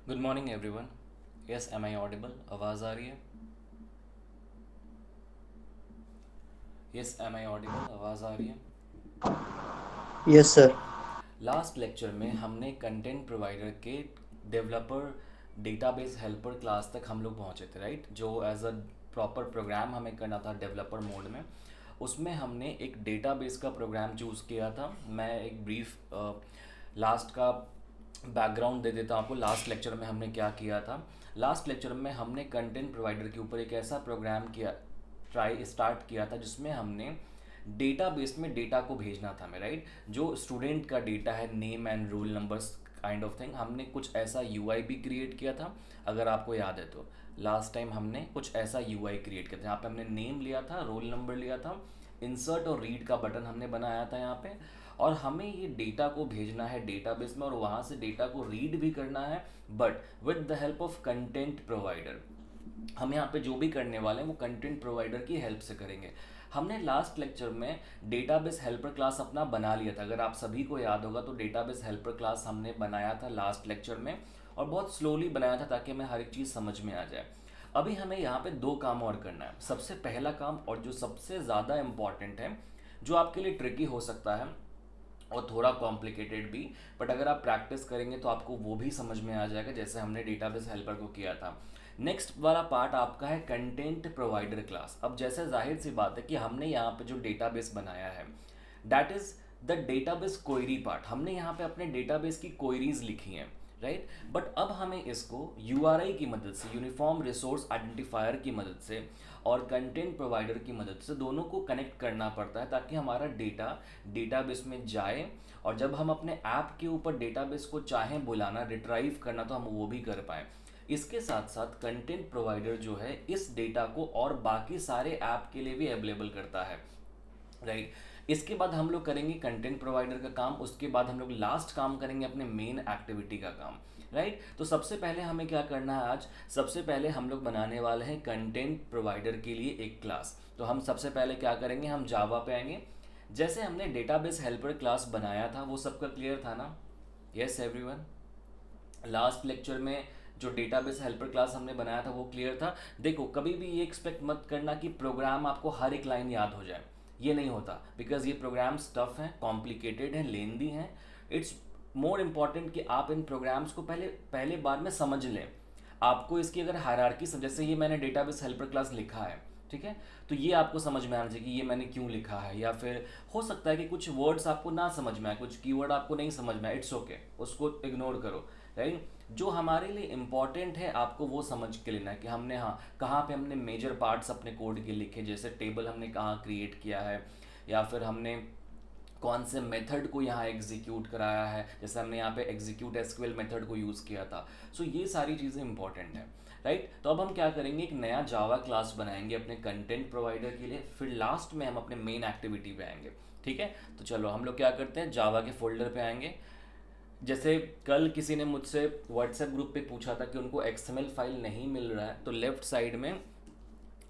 Good morning everyone. Yes, am I audible? आवाज़ आ रही है? Yes, am I audible? आवाज़ आ रही है? Yes sir. लास्ट लेक्चर में हमने कंटेंट प्रोवाइडर के डेवलपर डेटाबेस हेल्पर क्लास तक हम लोग पहुंचे थे, राइट? जो एज अ प्रॉपर प्रोग्राम हमें करना था डेवलपर मोड में। उसमें हमने एक डेटाबेस का प्रोग्राम चूज़ किया था। मैं एक ब्रीफ लास्ट का बैकग्राउंड दे देता हूँ आपको। लास्ट लेक्चर में हमने क्या किया था? लास्ट लेक्चर में हमने कंटेंट प्रोवाइडर के ऊपर एक ऐसा प्रोग्राम किया, ट्राई स्टार्ट किया था, जिसमें हमने डेटाबेस में डेटा को भेजना था हमें, राइट? जो स्टूडेंट का डेटा है, name and roll numbers kind of thing, हमने कुछ ऐसा यूआई भी क्रिएट किया था। अगर आपको याद है तो लास्ट टाइम हमने कुछ ऐसा यूआई क्रिएट किया था। यहाँ पे हमने नेम लिया था, रोल नंबर लिया था, इंसर्ट और रीड का बटन हमने बनाया था यहाँ पे। और हमें ये डेटा को भेजना है डेटाबेस में, और वहाँ से डेटा को रीड भी करना है, but with the help of content provider. हम यहाँ पे जो भी करने वाले हैं वो कंटेंट प्रोवाइडर की हेल्प से करेंगे। हमने लास्ट लेक्चर में डेटाबेस हेल्पर क्लास अपना बना लिया था। अगर आप सभी को याद होगा तो डेटाबेस हेल्पर क्लास हमने बनाया था लास्ट लेक्चर में, और बहुत स्लोली बनाया था ताकि हमें हर एक चीज़ समझ में आ जाए। अभी हमें यहाँ पे दो काम और करना है। सबसे पहला काम, और जो सबसे ज़्यादा इम्पॉर्टेंट है, जो आपके लिए ट्रिकी हो सकता है और थोड़ा कॉम्प्लिकेटेड भी, बट अगर आप प्रैक्टिस करेंगे तो आपको वो भी समझ में आ जाएगा, जैसे हमने डेटाबेस हेल्पर को किया था। नेक्स्ट वाला पार्ट आपका है कंटेंट प्रोवाइडर क्लास। अब जैसे जाहिर सी बात है कि हमने यहाँ पे जो डेटाबेस बनाया है, that is the database query part. हमने यहाँ पे अपने डेटाबेस की क्वेरीज लिखी हैं, राइट? बट अब हमें इसको यूआरआई की मदद से, यूनिफॉर्म रिसोर्स आइडेंटिफायर की मदद से, और कंटेंट प्रोवाइडर की मदद से दोनों को कनेक्ट करना पड़ता है, ताकि हमारा डेटा डेटाबेस में जाए, और जब हम अपने ऐप के ऊपर डेटाबेस को चाहें बुलाना, रिट्राइव करना, तो हम वो भी कर पाएँ। इसके साथ साथ कंटेंट प्रोवाइडर जो है इस डेटा को और बाकी सारे ऐप के लिए भी अवेलेबल करता है, राइट? इसके बाद हम लोग करेंगे कंटेंट प्रोवाइडर का काम, उसके बाद हम लोग लास्ट काम करेंगे अपने मेन एक्टिविटी का काम, राइट? तो सबसे पहले हमें क्या करना है आज? सबसे पहले हम लोग बनाने वाले हैं कंटेंट प्रोवाइडर के लिए एक क्लास। तो हम सबसे पहले क्या करेंगे, हम जावा पे आएंगे। जैसे हमने डेटाबेस हेल्पर क्लास बनाया था वो सबका क्लियर था ना? Yes everyone? लास्ट लेक्चर में जो डेटाबेस हेल्पर क्लास हमने बनाया था वो क्लियर था। देखो, कभी भी ये एक्सपेक्ट मत करना कि प्रोग्राम आपको हर एक लाइन याद हो जाए। ये नहीं होता, बिकॉज ये प्रोग्राम टफ हैं, कॉम्प्लिकेटेड हैं, लेंदी हैं। इट्स मोर इम्पॉर्टेंट कि आप इन प्रोग्राम्स को पहले पहले बार में समझ लें। आपको इसकी अगर हायरार्की समझ, जैसे ये मैंने डेटाबेस हेल्पर क्लास लिखा है, ठीक है? तो ये आपको समझ में आना चाहिए कि ये मैंने क्यों लिखा है। या फिर हो सकता है कि कुछ वर्ड्स आपको ना समझ में आए, कुछ कीवर्ड आपको नहीं समझ में आए, इट्स ओके, उसको इग्नोर करो, राइट? जो हमारे लिए इंपॉर्टेंट है आपको वो समझ के लेना है कि हमने, हाँ, कहाँ पे हमने मेजर पार्ट्स अपने कोड के लिखे, जैसे टेबल हमने कहाँ क्रिएट किया है, या फिर हमने कौन से मेथड को यहाँ एग्जीक्यूट कराया है, जैसे हमने यहाँ पे एग्जीक्यूट एसक्यूएल मेथड को यूज़ किया था। सो ये सारी चीज़ें इंपॉर्टेंट हैं, राइट? तो अब हम क्या करेंगे, एक नया जावा क्लास बनाएंगे अपने कंटेंट प्रोवाइडर के लिए, फिर लास्ट में हम अपने मेन एक्टिविटी पे आएंगे, ठीक है? तो चलो हम लोग क्या करते हैं, जावा के फोल्डर पे आएंगे। जैसे कल किसी ने मुझसे व्हाट्सएप ग्रुप पे पूछा था कि उनको एक्सएमएल फाइल नहीं मिल रहा है, तो लेफ्ट साइड में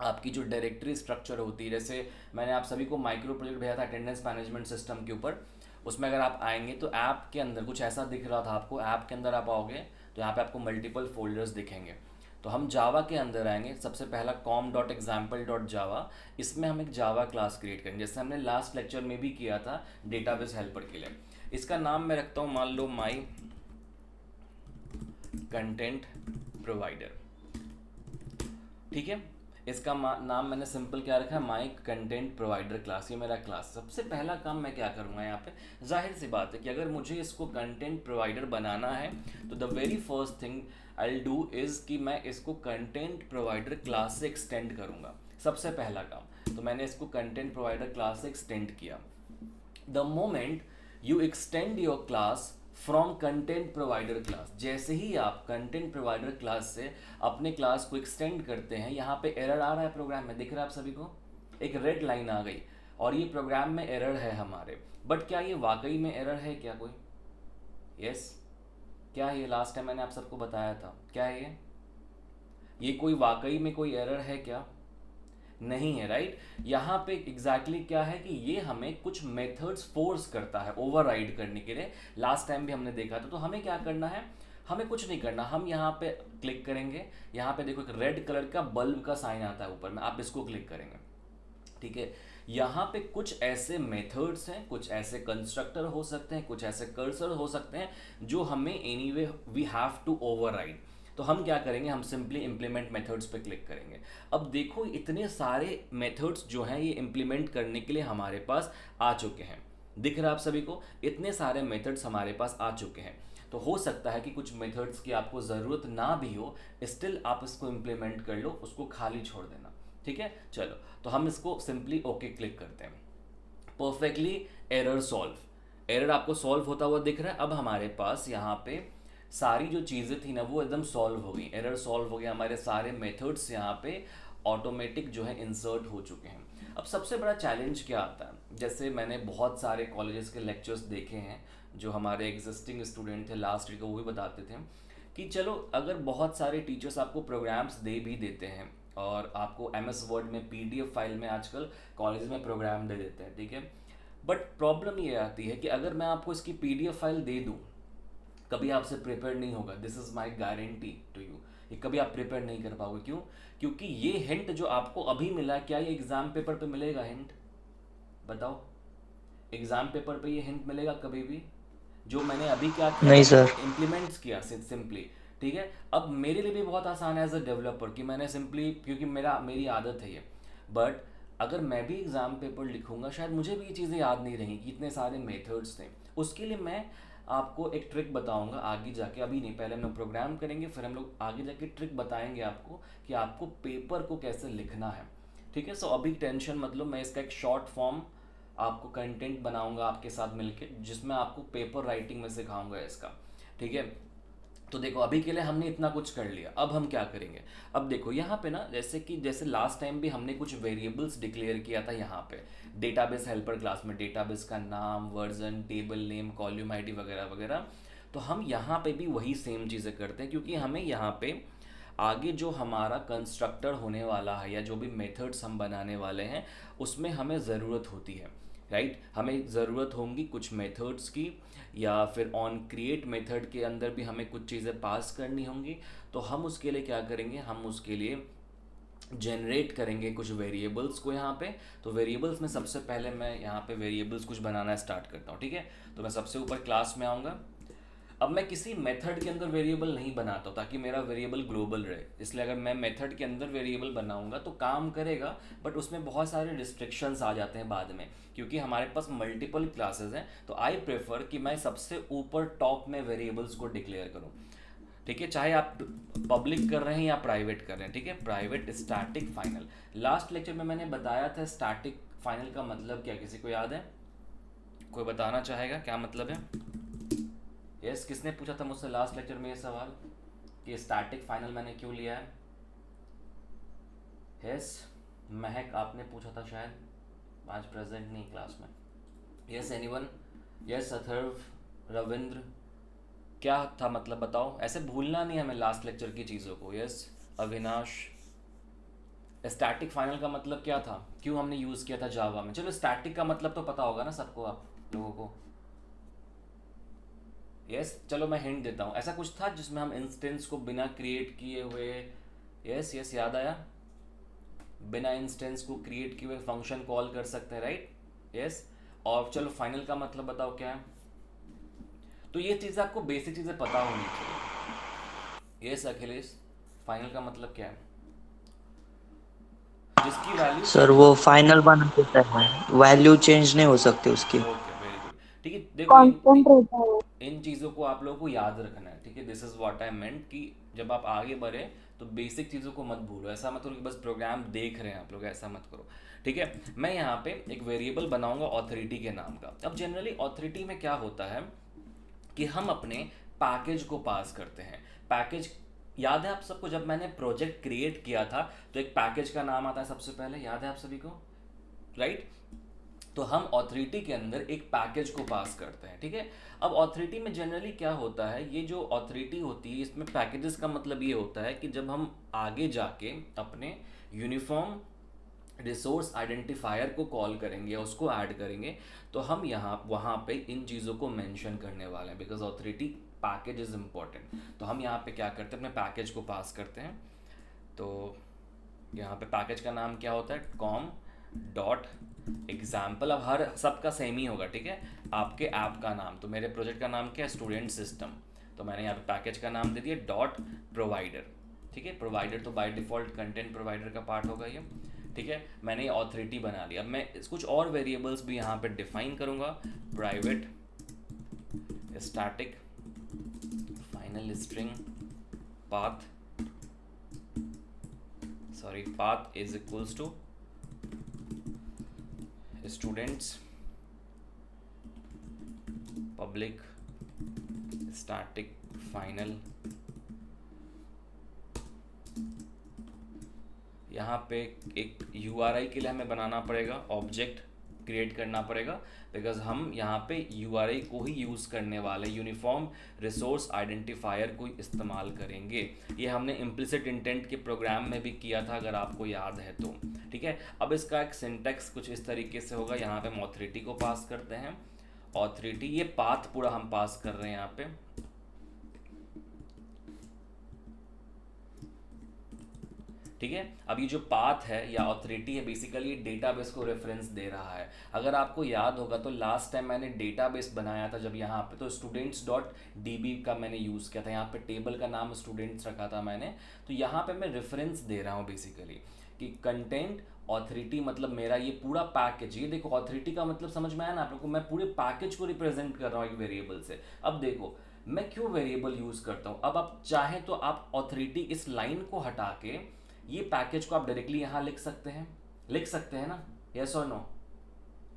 आपकी जो डायरेक्टरी स्ट्रक्चर होती है, जैसे मैंने आप सभी को माइक्रो प्रोजेक्ट भेजा था अटेंडेंस मैनेजमेंट सिस्टम के ऊपर, उसमें अगर आप आएंगे तो ऐप के अंदर कुछ ऐसा दिख रहा था आपको। ऐप के अंदर आप आओगे तो यहाँ पे आपको मल्टीपल फोल्डर्स दिखेंगे। तो हम जावा के अंदर आएंगे, सबसे पहला com.example.java, इसमें हम एक जावा क्लास क्रिएट करेंगे, जैसे हमने लास्ट लेक्चर में भी किया था डेटाबेस हेल्पर के लिए। इसका नाम मैं रखता हूँ, मान लो माई कंटेंट प्रोवाइडर, ठीक है? इसका नाम मैंने सिंपल क्या रखा है, माई कंटेंट प्रोवाइडर क्लास। ये मेरा क्लास। सबसे पहला काम मैं क्या करूँगा यहाँ पे, जाहिर सी बात है कि अगर मुझे इसको कंटेंट प्रोवाइडर बनाना है तो the very first thing I do is कि मैं इसको कंटेंट प्रोवाइडर क्लास से एक्सटेंड करूँगा। सबसे पहला काम, तो मैंने इसको कंटेंट प्रोवाइडर क्लास से एक्सटेंड किया। The moment you extend your class from content provider class, जैसे ही आप कंटेंट प्रोवाइडर क्लास से अपने क्लास को एक्सटेंड करते हैं, यहाँ पे एरर आ रहा है प्रोग्राम में, दिख रहा है आप सभी को? एक रेड लाइन आ गई, और ये प्रोग्राम में एरर है हमारे। बट क्या ये वाकई में एरर है क्या कोई? यस? क्या है ये? लास्ट टाइम मैंने आप सबको बताया था, क्या है ये कोई वाकई में कोई एरर है क्या? नहीं है, राइट? यहाँ पे एग्जैक्टली क्या है कि ये हमें कुछ मेथड्स फोर्स करता है ओवरराइड करने के लिए। लास्ट टाइम भी हमने देखा था। तो हमें क्या करना है, हमें कुछ नहीं करना, हम यहाँ पे क्लिक करेंगे, यहाँ पे देखो एक रेड कलर का बल्ब का साइन आता है ऊपर में, आप इसको क्लिक करेंगे, ठीक है। यहाँ पे कुछ ऐसे मेथड्स हैं, कुछ ऐसे कंस्ट्रक्टर हो सकते हैं, कुछ ऐसे कर्सर हो सकते हैं जो हमें anyway we have to override. तो हम क्या करेंगे, हम सिंपली इम्प्लीमेंट मेथड्स पे क्लिक करेंगे। अब देखो इतने सारे मेथड्स जो हैं ये इम्प्लीमेंट करने के लिए हमारे पास आ चुके हैं, दिख रहा है आप सभी को, इतने सारे मेथड्स हमारे पास आ चुके हैं। तो हो सकता है कि कुछ मेथड्स की आपको ज़रूरत ना भी हो, स्टिल आप इसको इम्प्लीमेंट कर लो, उसको खाली छोड़ देना, ठीक है। चलो तो हम इसको सिंपली ओके क्लिक करते हैं। परफेक्टली एरर सॉल्व, एरर आपको सॉल्व होता हुआ दिख रहा है। अब हमारे पास यहाँ पे सारी जो चीज़ें थी ना वो एकदम सॉल्व हो गई, एरर सॉल्व हो गया, हमारे सारे मेथड्स यहाँ पे ऑटोमेटिक जो है इंसर्ट हो चुके हैं। अब सबसे बड़ा चैलेंज क्या आता है, जैसे मैंने बहुत सारे कॉलेजेस के लेक्चर्स देखे हैं, जो हमारे एग्जिस्टिंग स्टूडेंट थे लास्ट ईयर को, वो भी बताते थे कि चलो अगर बहुत सारे टीचर्स आपको प्रोग्राम्स दे भी देते हैं और आपको MS वर्ड में PDF फाइल में आजकल कॉलेज में प्रोग्राम दे देते हैं, ठीक है, बट प्रॉब्लम ये आती है कि अगर मैं आपको इसकी PDF फाइल दे दूँ, कभी आपसे प्रिपेयर नहीं होगा, this is my guarantee to you, ये कभी आप प्रिपेयर नहीं कर पाओगे। क्यों? क्योंकि ये हिंट जो आपको अभी मिला, क्या ये एग्ज़ाम पेपर पे मिलेगा हिंट? बताओ, एग्ज़ाम पेपर पे ये हिंट मिलेगा कभी भी? जो मैंने अभी क्या किया, नहीं मैंने सर। इम्प्लीमेंट्स किया सिंपली, ठीक है। अब मेरे लिए भी बहुत आसान है एज अ डेवलपर कि मैंने सिंपली, क्योंकि मेरी आदत है ये, बट अगर मैं भी एग्ज़ाम पेपर लिखूंगा शायद मुझे भी ये चीज़ें याद नहीं रहेंगी कि इतने सारे मेथड्स थे। उसके लिए मैं आपको एक ट्रिक बताऊंगा आगे जाके, अभी नहीं, पहले हम लोग प्रोग्राम करेंगे, फिर हम लोग आगे जाके ट्रिक बताएंगे आपको कि आपको पेपर को कैसे लिखना है, ठीक है। सो अभी टेंशन मतलब, मैं इसका एक शॉर्ट फॉर्म आपको कंटेंट बनाऊंगा आपके साथ मिलके, जिसमें आपको पेपर राइटिंग में सिखाऊंगा इसका, ठीक है। तो देखो अभी के लिए हमने इतना कुछ कर लिया, अब हम क्या करेंगे। अब देखो यहाँ पे ना, जैसे लास्ट टाइम भी हमने कुछ वेरिएबल्स डिक्लेयर किया था यहाँ पे डेटाबेस हेल्पर क्लास में, डेटाबेस का नाम, version, table name, column ID वगैरह वगैरह। तो हम यहाँ पे भी वही सेम चीज़ें करते हैं, क्योंकि हमें यहाँ पे आगे जो हमारा कंस्ट्रक्टर होने वाला है या जो भी मेथड्स हम बनाने वाले हैं उसमें हमें ज़रूरत होती है, राइट। हमें ज़रूरत होंगी कुछ मेथड्स की, या फिर ऑन क्रिएट मेथड के अंदर भी हमें कुछ चीज़ें पास करनी होंगी। तो हम उसके लिए क्या करेंगे, हम उसके लिए जनरेट करेंगे कुछ वेरिएबल्स को यहाँ पे। तो वेरिएबल्स में सबसे पहले मैं यहाँ पे वेरिएबल्स कुछ बनाना स्टार्ट करता हूँ, ठीक है। तो मैं सबसे ऊपर क्लास में आऊँगा। अब मैं किसी मेथड के अंदर वेरिएबल नहीं बनाता हूँ ताकि मेरा वेरिएबल ग्लोबल रहे, इसलिए अगर मैं मेथड के अंदर वेरिएबल बनाऊंगा तो काम करेगा, बट उसमें बहुत सारे रिस्ट्रिक्शंस आ जाते हैं बाद में, क्योंकि हमारे पास मल्टीपल क्लासेस हैं। तो आई प्रेफर कि मैं सबसे ऊपर टॉप में वेरिएबल्स को डिक्लेयर करूँ, ठीक है, चाहे आप पब्लिक कर रहे हैं या प्राइवेट कर रहे हैं, ठीक है। Private static final, last lecture में मैंने बताया था स्टैटिक फाइनल का मतलब क्या, किसी को याद है? कोई बताना चाहेगा क्या मतलब है? यस, किसने पूछा था मुझसे लास्ट लेक्चर में ये सवाल कि स्टैटिक फाइनल मैंने क्यों लिया है? यस, महक आपने पूछा था शायद, आज प्रेजेंट नहीं क्लास में। Yes anyone? Yes Atharva, Ravindra, क्या था मतलब बताओ, ऐसे भूलना नहीं हमें लास्ट लेक्चर की चीज़ों को। यस अविनाश, स्टैटिक फाइनल का मतलब क्या था, क्यों हमने यूज़ किया था जावा में? चलो स्टैटिक का मतलब तो पता होगा ना सबको, आप लोगों को। यस चलो मैं हिंट देता हूँ, ऐसा कुछ था जिसमें हम इंस्टेंस को बिना क्रिएट किए हुए, यस यस याद आया, बिना इंस्टेंस को क्रिएट किए हुए फंक्शन कॉल कर सकते हैं, राइट। यस, और चलो फाइनल का मतलब बताओ क्या है। तो ये चीज़ आपको बेसिक चीज़ें पता होनी चाहिए। यस अखिलेश, फाइनल का मतलब क्या है? जिसकी वैल्यू सर चेंज वो होती है। फाइनल बना देता है, वैल्यू चेंज नहीं हो सकती उसकी। ओके वेरी गुड, ठीक है। देखो कांस्टेंट रहता है वो। इन चीज़ों को आप लोगों को याद रखना है, ठीक है। दिस इज़ व्हाट आई मेंट कि जब आप आगे बढ़े तो बेसिक चीज़ों को मत भूलो, ऐसा मत करो कि बस प्रोग्राम देख रहे हैं आप लोग, ऐसा मत करो, ठीक है। मैं यहाँ पे एक वेरिएबल बनाऊंगा ऑथोरिटी के नाम का। अब जनरली ऑथोरिटी में क्या होता है कि हम अपने पैकेज को पास करते हैं। पैकेज याद है आप सबको, जब मैंने प्रोजेक्ट क्रिएट किया था तो एक पैकेज का नाम आता है सबसे पहले, याद है आप सभी को, राइट। तो हम ऑथोरिटी के अंदर एक पैकेज को पास करते हैं, ठीक है। अब ऑथोरिटी में जनरली क्या होता है, ये जो ऑथोरिटी होती है इसमें पैकेजेस का मतलब ये होता है कि जब हम आगे जाके अपने यूनिफॉर्म रिसोर्स आइडेंटिफायर को कॉल करेंगे, उसको ऐड करेंगे, तो हम यहाँ वहाँ पे इन चीज़ों को मेंशन करने वाले हैं, because authority package is important. तो हम यहाँ पे क्या करते हैं, अपने पैकेज को पास करते हैं। तो यहाँ पे पैकेज का नाम क्या होता है, कॉम डॉट एग्जाम्पल। अब हर सबका सेम ही होगा, ठीक है, आपके ऐप का नाम, तो मेरे प्रोजेक्ट का नाम क्या है, स्टूडेंट सिस्टम, तो मैंने यहाँ पे पैकेज का नाम दे दिया डॉट प्रोवाइडर। ठीक है, प्रोवाइडर तो बाय डिफ़ॉल्ट कंटेंट प्रोवाइडर का पार्ट होगा ये। ठीक है, मैंने ये ऑथोरिटी बना लिया। अब मैं कुछ और वेरिएबल्स भी यहाँ पे डिफाइन करूँगा, private static final string path, sorry path is equals to students public static final. यहाँ पे एक URI के लिए हमें बनाना पड़ेगा, ऑब्जेक्ट क्रिएट करना पड़ेगा, बिकॉज हम यहाँ पे URI को ही यूज़ करने वाले, यूनिफॉर्म रिसोर्स आइडेंटिफायर को इस्तेमाल करेंगे। ये हमने इम्प्लिसिट इंटेंट के प्रोग्राम में भी किया था, अगर आपको याद है तो। ठीक है, अब इसका एक सिंटेक्स कुछ इस तरीके से होगा। यहाँ पे हम ऑथोरिटी को पास करते हैं, ऑथोरिटी, ये पाथ पूरा हम पास कर रहे हैं यहाँ पे। ठीक है, अब ये जो पाथ है या ऑथोरिटी है, बेसिकली डेटाबेस को रेफरेंस दे रहा है। अगर आपको याद होगा तो लास्ट टाइम मैंने डेटाबेस बनाया था जब यहाँ पे, तो स्टूडेंट्स डॉट DB का मैंने यूज़ किया था, यहाँ पे टेबल का नाम स्टूडेंट्स रखा था मैंने। तो यहाँ पे मैं रेफरेंस दे रहा हूँ बेसिकली कि कंटेंट ऑथोरिटी मतलब मेरा ये पूरा पैकेज। ये देखो, ऑथोरिटी का मतलब समझ में आया ना आप लोग को, मैं पूरे पैकेज को रिप्रेजेंट कर रहा हूँ एक वेरिएबल से। अब देखो मैं क्यों वेरिएबल यूज़ करता हूँ। अब आप चाहें तो आप ऑथोरिटी इस लाइन को हटा के ये पैकेज को आप डायरेक्टली यहाँ लिख सकते हैं, लिख सकते हैं ना, यस और नो,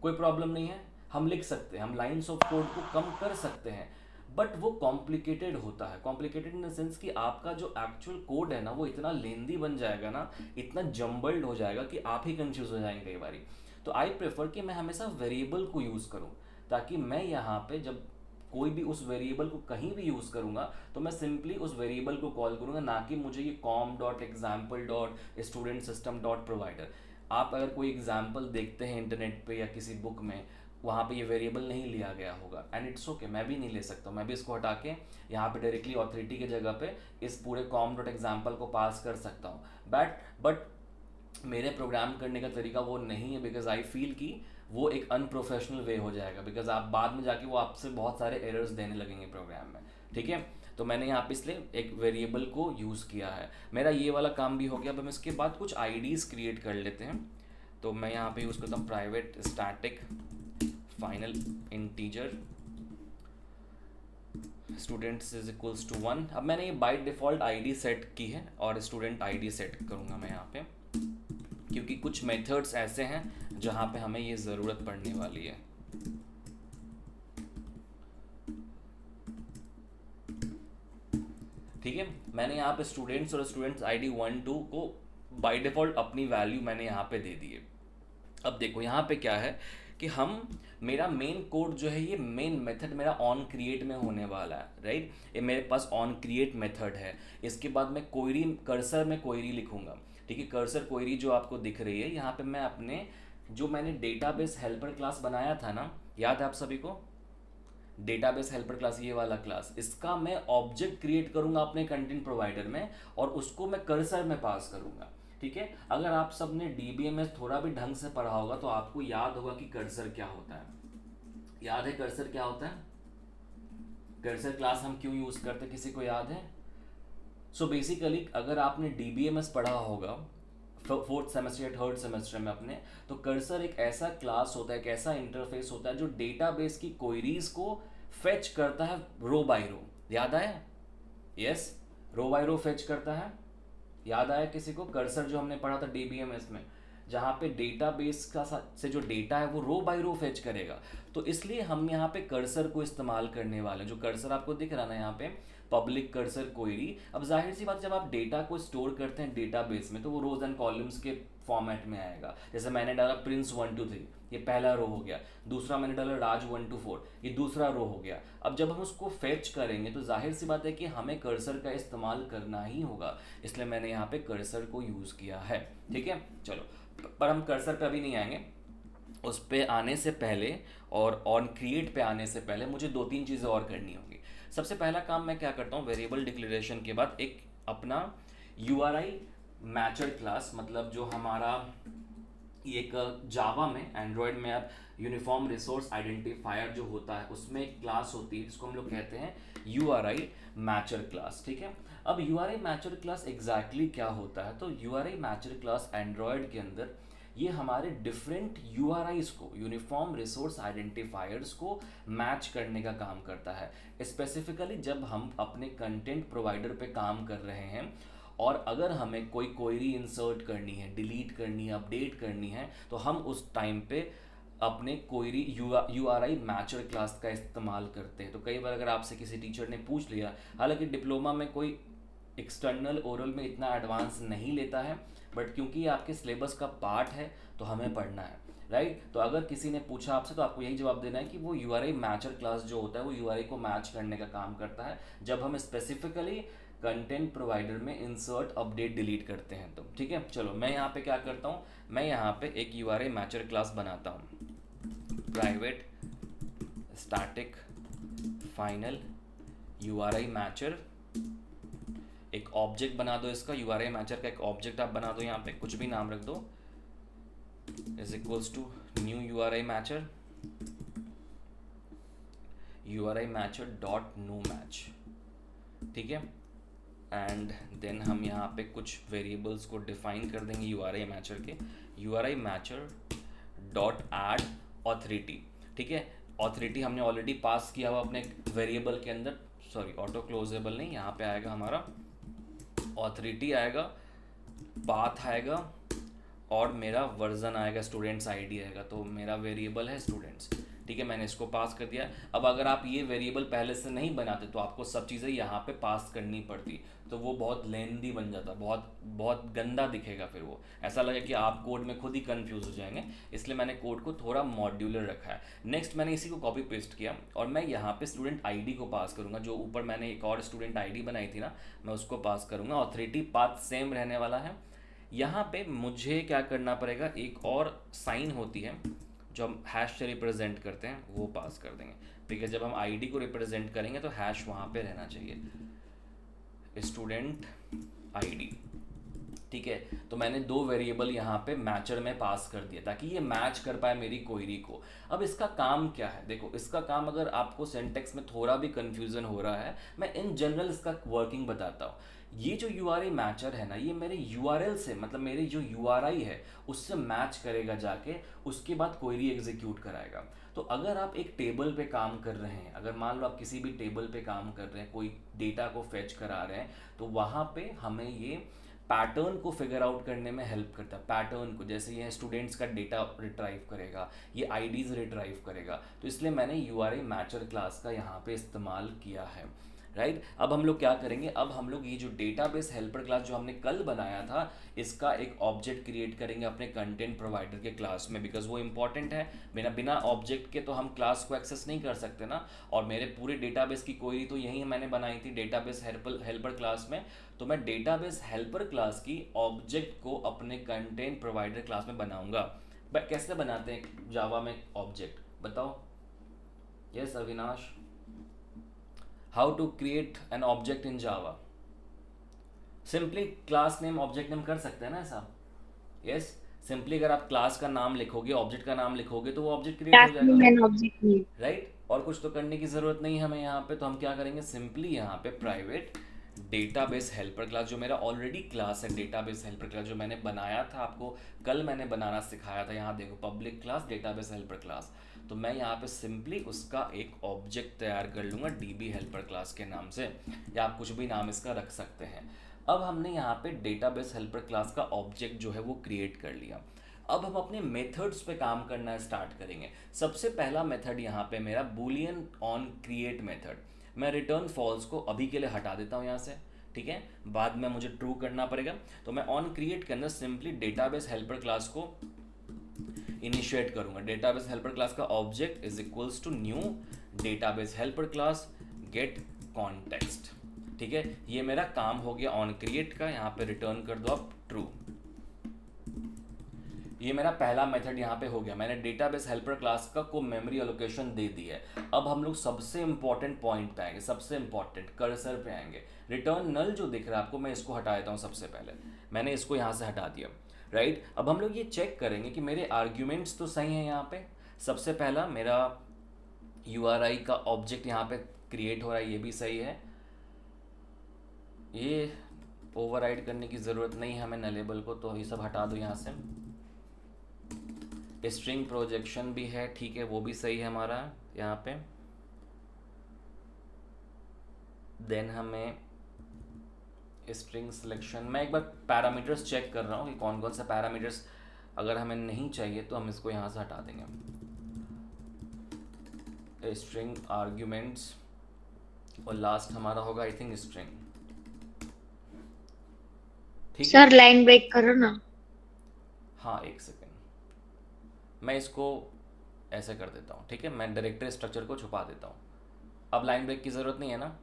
कोई प्रॉब्लम नहीं है, हम लिख सकते हैं, हम लाइंस ऑफ कोड को कम कर सकते हैं। बट वो कॉम्प्लिकेटेड होता है, कॉम्प्लिकेटेड इन द सेंस कि आपका जो एक्चुअल कोड है ना वो इतना लेंदी बन जाएगा ना, इतना जम्बल्ड हो जाएगा कि आप ही कंफ्यूज हो जाएंगे कई बारी। तो आई प्रेफर कि मैं हमेशा वेरिएबल को यूज़ करूँ, ताकि मैं यहाँ पे जब कोई भी उस वेरिएबल को कहीं भी यूज़ करूँगा तो मैं सिंपली उस वेरिएबल को कॉल करूँगा, ना कि मुझे ये com dot example dot student system dot provider. आप अगर कोई एग्जाम्पल देखते हैं इंटरनेट पे या किसी बुक में, वहाँ पे ये वेरिएबल नहीं लिया गया होगा, एंड इट्स ओके, मैं भी नहीं ले सकता, मैं भी इसको हटा के यहाँ पे डायरेक्टली ऑथोरिटी की जगह पे इस पूरे कॉम डॉट एग्जाम्पल को पास कर सकता हूँ। बट मेरे प्रोग्राम करने का तरीका वो नहीं है, बिकॉज आई फील कि वो एक अनप्रोफेशनल वे हो जाएगा, बिकॉज आप बाद में जाके वो आपसे बहुत सारे एरर्स देने लगेंगे प्रोग्राम में। ठीक है, तो मैंने यहाँ पे इसलिए एक वेरिएबल को यूज़ किया है। मेरा ये वाला काम भी हो गया। अब हम इसके बाद कुछ आईडीज़ क्रिएट कर लेते हैं। तो मैं यहाँ पे यूज़ करता हूँ private static final integer students is equals to 1। अब मैंने ये बाय डिफ़ॉल्ट आईडी सेट की है और स्टूडेंट आईडी सेट करूँगा मैं यहाँ पे, क्योंकि कुछ मेथड्स ऐसे हैं जहाँ पे हमें ये ज़रूरत पड़ने वाली है। ठीक है, मैंने यहाँ पे स्टूडेंट्स और स्टूडेंट्स आईडी 1 2 को बाय डिफ़ॉल्ट अपनी वैल्यू मैंने यहाँ पे दे दी है। अब देखो यहाँ पे क्या है कि मेरा मेन कोड जो है, ये मेन मेथड मेरा ऑन क्रिएट में होने वाला है, राइट। ये मेरे पास ऑन क्रिएट मेथड है। इसके बाद मैं क्वेरी, कर्सर में क्वेरी लिखूंगा। ठीक है, कर्सर क्वेरी जो आपको दिख रही है यहाँ पे, मैं अपने जो मैंने डेटाबेस हेल्पर क्लास बनाया था ना, याद है आप सभी को, डेटाबेस हेल्पर क्लास, ये वाला क्लास, इसका मैं ऑब्जेक्ट क्रिएट करूंगा अपने कंटेंट प्रोवाइडर में और उसको मैं कर्सर में पास करूंगा। ठीक है, अगर आप सब ने DBMS थोड़ा भी ढंग से पढ़ा होगा तो आपको याद होगा कि कर्सर क्या होता है। याद है कर्सर क्या होता है? कर्सर क्लास हम क्यों यूज़ करते, किसी को याद है? सो बेसिकली अगर आपने DBMS पढ़ा होगा 4th सेमेस्टर या 3rd सेमेस्टर में अपने, तो कर्सर एक ऐसा क्लास होता है, एक ऐसा इंटरफेस होता है जो डेटाबेस की क्वेरीज को फेच करता है रो बाय रो। याद आया? Yes, row by row fetch करता है। याद आया किसी को? कर्सर जो हमने पढ़ा था DBMS में, जहाँ पे डेटाबेस का से जो डेटा है वो रो बाय रो फेच करेगा। तो इसलिए हम यहाँ पे कर्सर को इस्तेमाल करने वाले हैं। जो कर्सर आपको दिख रहा है ना यहाँ पे, पब्लिक कर्सर क्वेरी। अब जाहिर सी बात, जब आप डेटा को स्टोर करते हैं डेटाबेस में तो वो रोज एंड कॉलम्स के फॉर्मेट में आएगा। जैसे मैंने डाला प्रिंस 1 2 3, ये पहला रो हो गया। दूसरा मैंने डाला राज 1 2 4, ये दूसरा रो हो गया। अब जब हम उसको फेच करेंगे तो जाहिर सी बात है कि हमें कर्सर का इस्तेमाल करना ही होगा, इसलिए मैंने यहाँ पे कर्सर को यूज़ किया है। ठीक है, चलो, पर हम कर्सर पे अभी नहीं आएंगे। उस पे आने से पहले और ऑन क्रिएट पे आने से पहले मुझे 2 3 चीज़ें और करनी होगी। सबसे पहला काम मैं क्या करता हूँ, वेरिएबल डिक्लेरेशन के बाद एक अपना URI मैचर क्लास, मतलब जो हमारा एक जावा में, एंड्रॉयड में आप यूनिफॉर्म रिसोर्स आइडेंटिफायर जो होता है उसमें एक क्लास होती है जिसको हम लोग कहते हैं URI मैचर क्लास। ठीक है, अब URI मैचर क्लास एग्जैक्टली क्या होता है, तो URI मैचर क्लास एंड्रॉयड के अंदर ये हमारे डिफरेंट URIs को, यूनिफॉर्म रिसोर्स आइडेंटिफायर्स को मैच करने का काम करता है। स्पेसिफिकली जब हम अपने कंटेंट प्रोवाइडर पे काम कर रहे हैं और अगर हमें कोई क्वेरी इंसर्ट करनी है, डिलीट करनी है, अपडेट करनी है, तो हम उस टाइम पे अपने क्वेरी URI मैचर क्लास का इस्तेमाल करते हैं। तो कई बार अगर आपसे किसी टीचर ने पूछ लिया, हालांकि डिप्लोमा में कोई एक्सटर्नल ओरल में इतना एडवांस नहीं लेता है, बट क्योंकि ये आपके सिलेबस का पार्ट है तो हमें पढ़ना है, राइट। तो अगर किसी ने पूछा आपसे तो आपको यही जवाब देना है कि वो URI मैचर क्लास जो होता है वो URI को मैच करने का काम करता है जब हम स्पेसिफिकली कंटेंट प्रोवाइडर में इंसर्ट अपडेट डिलीट करते हैं। तो ठीक है, चलो मैं यहाँ पे क्या करता हूँ, मैं यहाँ पे एक URI मैचर क्लास बनाता हूँ, private static final URI mature. एक ऑब्जेक्ट बना दो इसका, URI मैचर का एक ऑब्जेक्ट आप बना दो, यहाँ पे कुछ भी नाम रख दो, is equals to new URI matcher, URI matcher dot no match. ठीक है, एंड देन हम यहाँ पे कुछ वेरिएबल्स को डिफाइन कर देंगे URI मैचर के, URI matcher dot add authority. ठीक है, ऑथोरिटी हमने ऑलरेडी पास किया हुआ अपने वेरिएबल के अंदर, सॉरी ऑटो क्लोजेबल नहीं, यहाँ पे आएगा हमारा ऑथोरिटी आएगा, पाथ आएगा और मेरा वर्जन आएगा, स्टूडेंट्स आईडी आएगा। तो मेरा वेरिएबल है स्टूडेंट्स। ठीक है, मैंने इसको पास कर दिया। अब अगर आप ये वेरिएबल पहले से नहीं बनाते तो आपको सब चीज़ें यहाँ पे पास करनी पड़ती, तो वो बहुत लेंदी बन जाता, बहुत बहुत गंदा दिखेगा, फिर वो ऐसा लगे कि आप कोड में खुद ही कंफ्यूज हो जाएंगे। इसलिए मैंने कोड को थोड़ा मॉड्यूलर रखा है। नेक्स्ट मैंने इसी को कॉपी पेस्ट किया और मैं यहाँ पे स्टूडेंट आईडी को पास करूँगा। जो ऊपर मैंने एक और स्टूडेंट आईडी बनाई थी ना, मैं उसको पास करूँगा। ऑथोरिटी पाथ सेम रहने वाला है। यहाँ पे मुझे क्या करना पड़ेगा, एक और साइन होती है जो हम हैश से रिप्रेजेंट करते हैं, वो पास कर देंगे। ठीक है, जब हम आईडी को रिप्रेजेंट करेंगे तो हैश वहाँ पे रहना चाहिए, स्टूडेंट आईडी। ठीक है, तो मैंने 2 वेरिएबल यहाँ पे मैचर में पास कर दिया ताकि ये मैच कर पाए मेरी क्वेरी को। अब इसका काम क्या है, देखो इसका काम, अगर आपको सिंटेक्स में थोड़ा भी कंफ्यूजन हो रहा है, मैं इन जनरल इसका वर्किंग बताता हूँ। ये जो URI मैचर है ना, ये मेरे URL से, मतलब मेरी जो URI है उससे मैच करेगा जाके, उसके बाद क्वेरी एग्जीक्यूट कराएगा। तो अगर आप एक टेबल पे काम कर रहे हैं, अगर मान लो आप किसी भी टेबल पे काम कर रहे हैं, कोई डेटा को फेच करा रहे हैं, तो वहाँ पे हमें ये पैटर्न को फिगर आउट करने में हेल्प करता है। पैटर्न को, जैसे ये स्टूडेंट्स का डेटा रिट्राइव करेगा, ये आईडीज़ रिट्राइव करेगा, तो इसलिए मैंने URI मैचर क्लास का यहाँ पे इस्तेमाल किया है, राइट। अब हम लोग क्या करेंगे, अब हम लोग ये जो डेटाबेस हेल्पर क्लास जो हमने कल बनाया था, इसका एक ऑब्जेक्ट क्रिएट करेंगे अपने कंटेंट प्रोवाइडर के क्लास में, बिकॉज वो इंपॉर्टेंट है। बिना बिना ऑब्जेक्ट के तो हम क्लास को एक्सेस नहीं कर सकते ना। और मेरे पूरे डेटाबेस की क्वेरी तो यही मैंने बनाई थी डेटाबेस हेल्पर क्लास में, तो मैं डेटाबेस हेल्पर क्लास की ऑब्जेक्ट को अपने कंटेंट प्रोवाइडर क्लास में बनाऊंगा। बट कैसे बनाते हैं जावा में ऑब्जेक्ट, बताओ। Yes Avinash, how to create an object in Java? Simply class name object name कर सकते हैं ना ऐसा। यस, सिंपली अगर आप क्लास का नाम लिखोगे, ऑब्जेक्ट का नाम लिखोगे, तो वो ऑब्जेक्ट क्रिएट हो क्लास जाएगा, name and object name. Right. और कुछ तो करने की ज़रूरत नहीं है हमें यहाँ पे। तो हम क्या करेंगे, सिंपली यहाँ पे प्राइवेट डेटाबेस हेल्पर क्लास, जो मेरा ऑलरेडी क्लास है डेटाबेस हेल्पर क्लास, जो मैंने बनाया था, आपको कल मैंने बनाना सिखाया था। यहाँ देखो, public class database helper class, तो मैं यहाँ पे सिंपली उसका एक ऑब्जेक्ट तैयार कर लूँगा DB हेल्पर क्लास के नाम से, या आप कुछ भी नाम इसका रख सकते हैं। अब हमने यहाँ पे डेटाबेस हेल्पर क्लास का ऑब्जेक्ट जो है वो क्रिएट कर लिया। अब हम अपने मेथड्स पे काम करना स्टार्ट करेंगे। सबसे पहला मेथड यहाँ पे मेरा बूलियन ऑन क्रिएट मेथड। मैं रिटर्न फॉल्स को अभी के लिए हटा देता हूँ यहाँ से, ठीक है, बाद में मुझे ट्रू करना पड़ेगा। तो मैं ऑन क्रिएट के अंदर सिंपली डेटाबेस हेल्पर क्लास को इनिशिएट करूंगा। डेटाबेस हेल्पर क्लास का object is equals to new database helper class get context, ठीक है। ये मेरा काम हो गया ऑन क्रिएट का। यहाँ पे रिटर्न कर दो आप ट्रू। ये मेरा पहला मेथड यहाँ पे हो गया। मैंने डेटाबेस हेल्पर क्लास का को मेमोरी एलोकेशन दे दी है। अब हम लोग सबसे इंपॉर्टेंट पॉइंट पे आएंगे, सबसे इंपॉर्टेंट कर्सर पे आएंगे। रिटर्न नल जो दिख रहा है आपको, मैं इसको हटा देता हूँ। सबसे पहले मैंने इसको यहाँ से हटा दिया, राइट। अब हम लोग ये चेक करेंगे कि मेरे आर्ग्यूमेंट्स तो सही हैं यहाँ पे। सबसे पहला मेरा URI का ऑब्जेक्ट यहाँ पे क्रिएट हो रहा है, ये भी सही है। ये ओवरराइड करने की ज़रूरत नहीं है हमें नलेबल को, तो ये सब हटा दो यहाँ से। स्ट्रिंग प्रोजेक्शन भी है, ठीक है, वो भी सही है हमारा यहाँ पे। देन हमें स्ट्रिंग सिलेक्शन, मैं एक बार पैरामीटर्स चेक कर रहा हूँ कि कौन कौन से पैरामीटर्स अगर हमें नहीं चाहिए तो हम इसको यहाँ से हटा देंगे। स्ट्रिंग आर्ग्यूमेंट्स और लास्ट हमारा होगा आई थिंक स्ट्रिंग, ठीक है। सर लाइन ब्रेक करो ना। हाँ एक सेकेंड, मैं इसको ऐसे कर देता हूँ, ठीक है। मैं डायरेक्टरी स्ट्रक्चर को छुपा देता हूँ। अब लाइन ब्रेक की ज़रूरत नहीं है ना?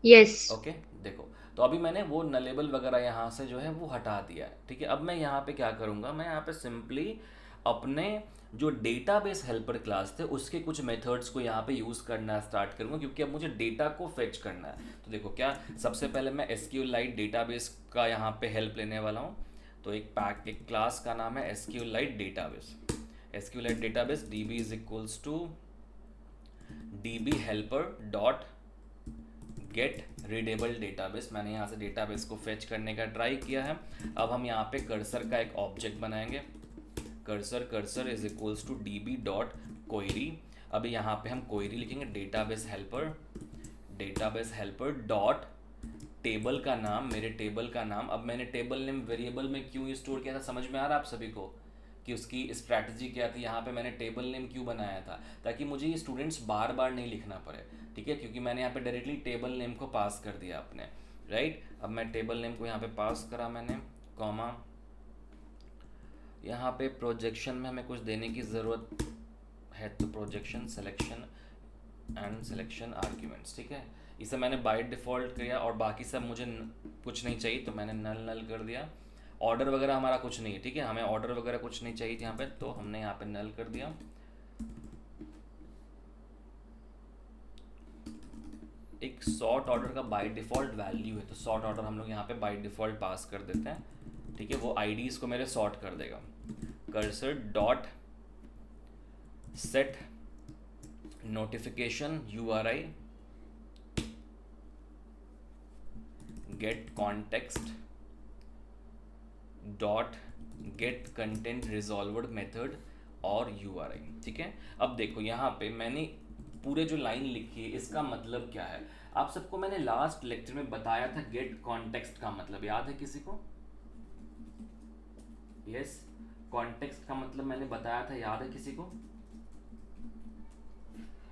यस। ओके देखो, तो अभी मैंने वो नलेबल वगैरह यहाँ से जो है वो हटा दिया है, ठीक है। अब मैं यहाँ पे क्या करूँगा, मैं यहाँ पे सिंपली अपने जो डेटाबेस हेल्पर क्लास थे उसके कुछ मेथड्स को यहाँ पे यूज़ करना स्टार्ट करूँगा, क्योंकि अब मुझे डेटा को फेच करना है। तो देखो क्या, सबसे पहले मैं SQLite डेटाबेस का यहाँ पे हेल्प लेने वाला हूँ। तो एक क्लास का नाम है SQLite database. SQLite database db is equals to db helper dot get readable database. मैंने यहाँ से डेटाबेस को फेच करने का ट्राई किया है। अब हम यहाँ पे कर्सर का एक ऑब्जेक्ट बनाएंगे। Cursor is equals to db dot query. अभी यहाँ पे हम क्वेरी लिखेंगे डेटाबेस हेल्पर डॉट टेबल का नाम, मेरे टेबल का नाम। अब मैंने टेबल नेम वेरिएबल में क्यों स्टोर किया था, समझ में आ रहा है आप सभी को कि उसकी स्ट्रैटेजी क्या थी। यहाँ पे मैंने टेबल नेम क्यों बनाया था, ताकि मुझे ये स्टूडेंट्स बार बार नहीं लिखना पड़े, ठीक है, क्योंकि मैंने यहाँ पे डायरेक्टली टेबल नेम को पास कर दिया अपने, राइट। अब मैं टेबल नेम को यहाँ पे पास करा मैंने, कॉमा। यहाँ पे प्रोजेक्शन में हमें कुछ देने की ज़रूरत है, तो projection selection and selection arguments, ठीक है। इसे मैंने बाय डिफ़ॉल्ट किया और बाकी सब मुझे कुछ नहीं चाहिए तो मैंने नल कर दिया। ऑर्डर वगैरह हमारा कुछ नहीं है, ठीक है, हमें ऑर्डर वगैरह कुछ नहीं चाहिए यहाँ पे, तो हमने यहाँ पे नल कर दिया। एक सॉर्ट ऑर्डर का बाय डिफ़ॉल्ट वैल्यू है, तो सॉर्ट ऑर्डर हम लोग यहाँ पे बाय डिफ़ॉल्ट पास कर देते हैं, ठीक है। वो IDs को मेरे सॉर्ट कर देगा। Cursor dot set notification URI get context dot get content resolver method और URI, ठीक है। अब देखो यहाँ पे मैंने पूरे जो लाइन लिखी है इसका मतलब क्या है, आप सबको मैंने लास्ट लेक्चर में बताया था। गेट कॉन्टेक्स्ट का मतलब याद है किसी को? यस, कॉन्टेक्स्ट का मतलब मैंने बताया था, याद है किसी को?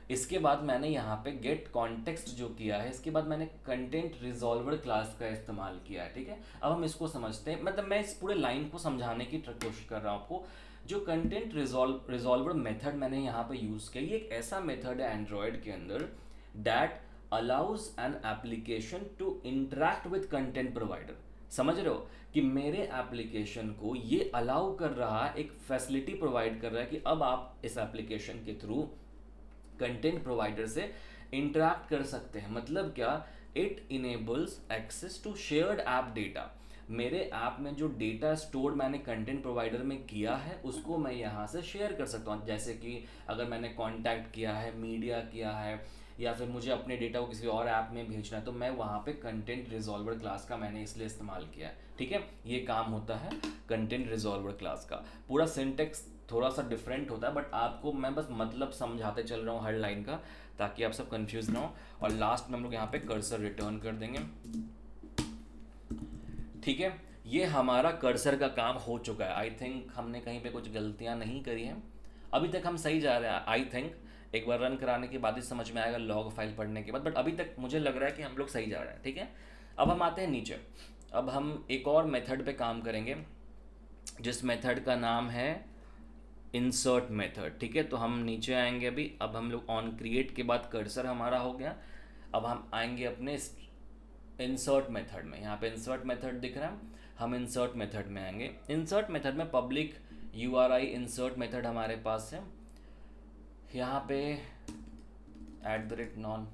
इसके बाद मैंने यहाँ पे गेट कॉन्टेक्स्ट जो किया है, इसके बाद मैंने कंटेंट रिजॉल्वर क्लास का इस्तेमाल किया है, ठीक है। अब हम इसको समझते हैं, मतलब मैं इस पूरे लाइन को समझाने की कोशिश कर रहा हूँ आपको। जो कंटेंट रिजॉल्वर मेथड मैंने यहाँ पे यूज़ किया, ये एक ऐसा मेथड है एंड्रॉयड के अंदर that allows an application to interact with content provider. समझ रहे हो कि मेरे एप्लीकेशन को ये अलाउ कर रहा है, एक फैसिलिटी प्रोवाइड कर रहा है कि अब आप इस एप्लीकेशन के थ्रू कंटेंट प्रोवाइडर से इंटरैक्ट कर सकते हैं। मतलब क्या, it enables access to shared app data. मेरे ऐप में जो डेटा स्टोर मैंने कंटेंट प्रोवाइडर में किया है उसको मैं यहाँ से शेयर कर सकता हूँ। जैसे कि अगर मैंने कॉन्टैक्ट किया है, मीडिया किया है, या फिर मुझे अपने डेटा को किसी और ऐप में भेजना है, तो मैं वहाँ पे कंटेंट रिजॉल्वर क्लास का मैंने इसलिए इस्तेमाल किया है, ठीक है। ये काम होता है कंटेंट रिजॉल्वर क्लास का। पूरा सिंटेक्स थोड़ा सा डिफरेंट होता है, बट आपको मैं बस मतलब समझाते चल रहा हूँ हर लाइन का, ताकि आप सब कंफ्यूज ना हो। और लास्ट में हम लोग यहाँ पे कर्सर रिटर्न कर देंगे, ठीक है। ये हमारा कर्सर का काम हो चुका है। आई थिंक हमने कहीं पे कुछ गलतियां नहीं करी हैं, अभी तक हम सही जा रहे हैं। आई थिंक एक बार रन कराने के बाद ही समझ में आएगा, लॉग फाइल पढ़ने के बाद, बट अभी तक मुझे लग रहा है कि हम लोग सही जा रहे हैं। ठीक है, अब हम आते हैं नीचे। अब हम एक और मेथड पे काम करेंगे जिस मेथड का नाम है इंसर्ट मेथड। ठीक है, तो हम नीचे आएंगे अभी। अब हम लोग ऑन क्रिएट के बाद कर्सर हमारा हो गया। अब हम आएंगे अपने इंसर्ट मेथड में। यहाँ पे इंसर्ट मेथड दिख रहा है, हम इंसर्ट मेथड में आएंगे। इंसर्ट मेथड में पब्लिक URI इंसर्ट मेथड हमारे पास है। यहाँ पे @non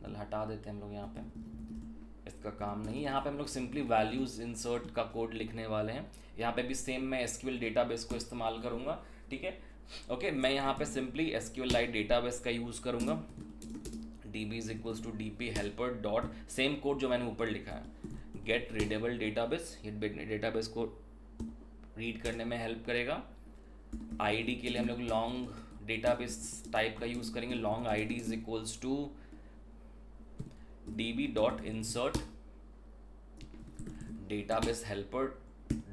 नल हटा देते हैं हम लोग, यहाँ पे इसका काम नहीं। यहाँ पे हम लोग सिंपली वैल्यूज़ इंसर्ट का कोड लिखने वाले हैं। यहाँ पे भी सेम मैं SQL डेटाबेस को इस्तेमाल करूँगा। ठीक है, ओके, मैं यहाँ पे सिंपली SQLite डेटाबेस का यूज़ करूँगा। db is equals to dp helper dot, same code जो मैंने ऊपर लिखा है, गेट रीडेबल डेटाबेस। ये डेटाबेस को रीड करने में हेल्प करेगा। ID के लिए हम लोग लॉन्ग डेटाबेस टाइप का यूज़ करेंगे। Long ID is equals to db dot insert database helper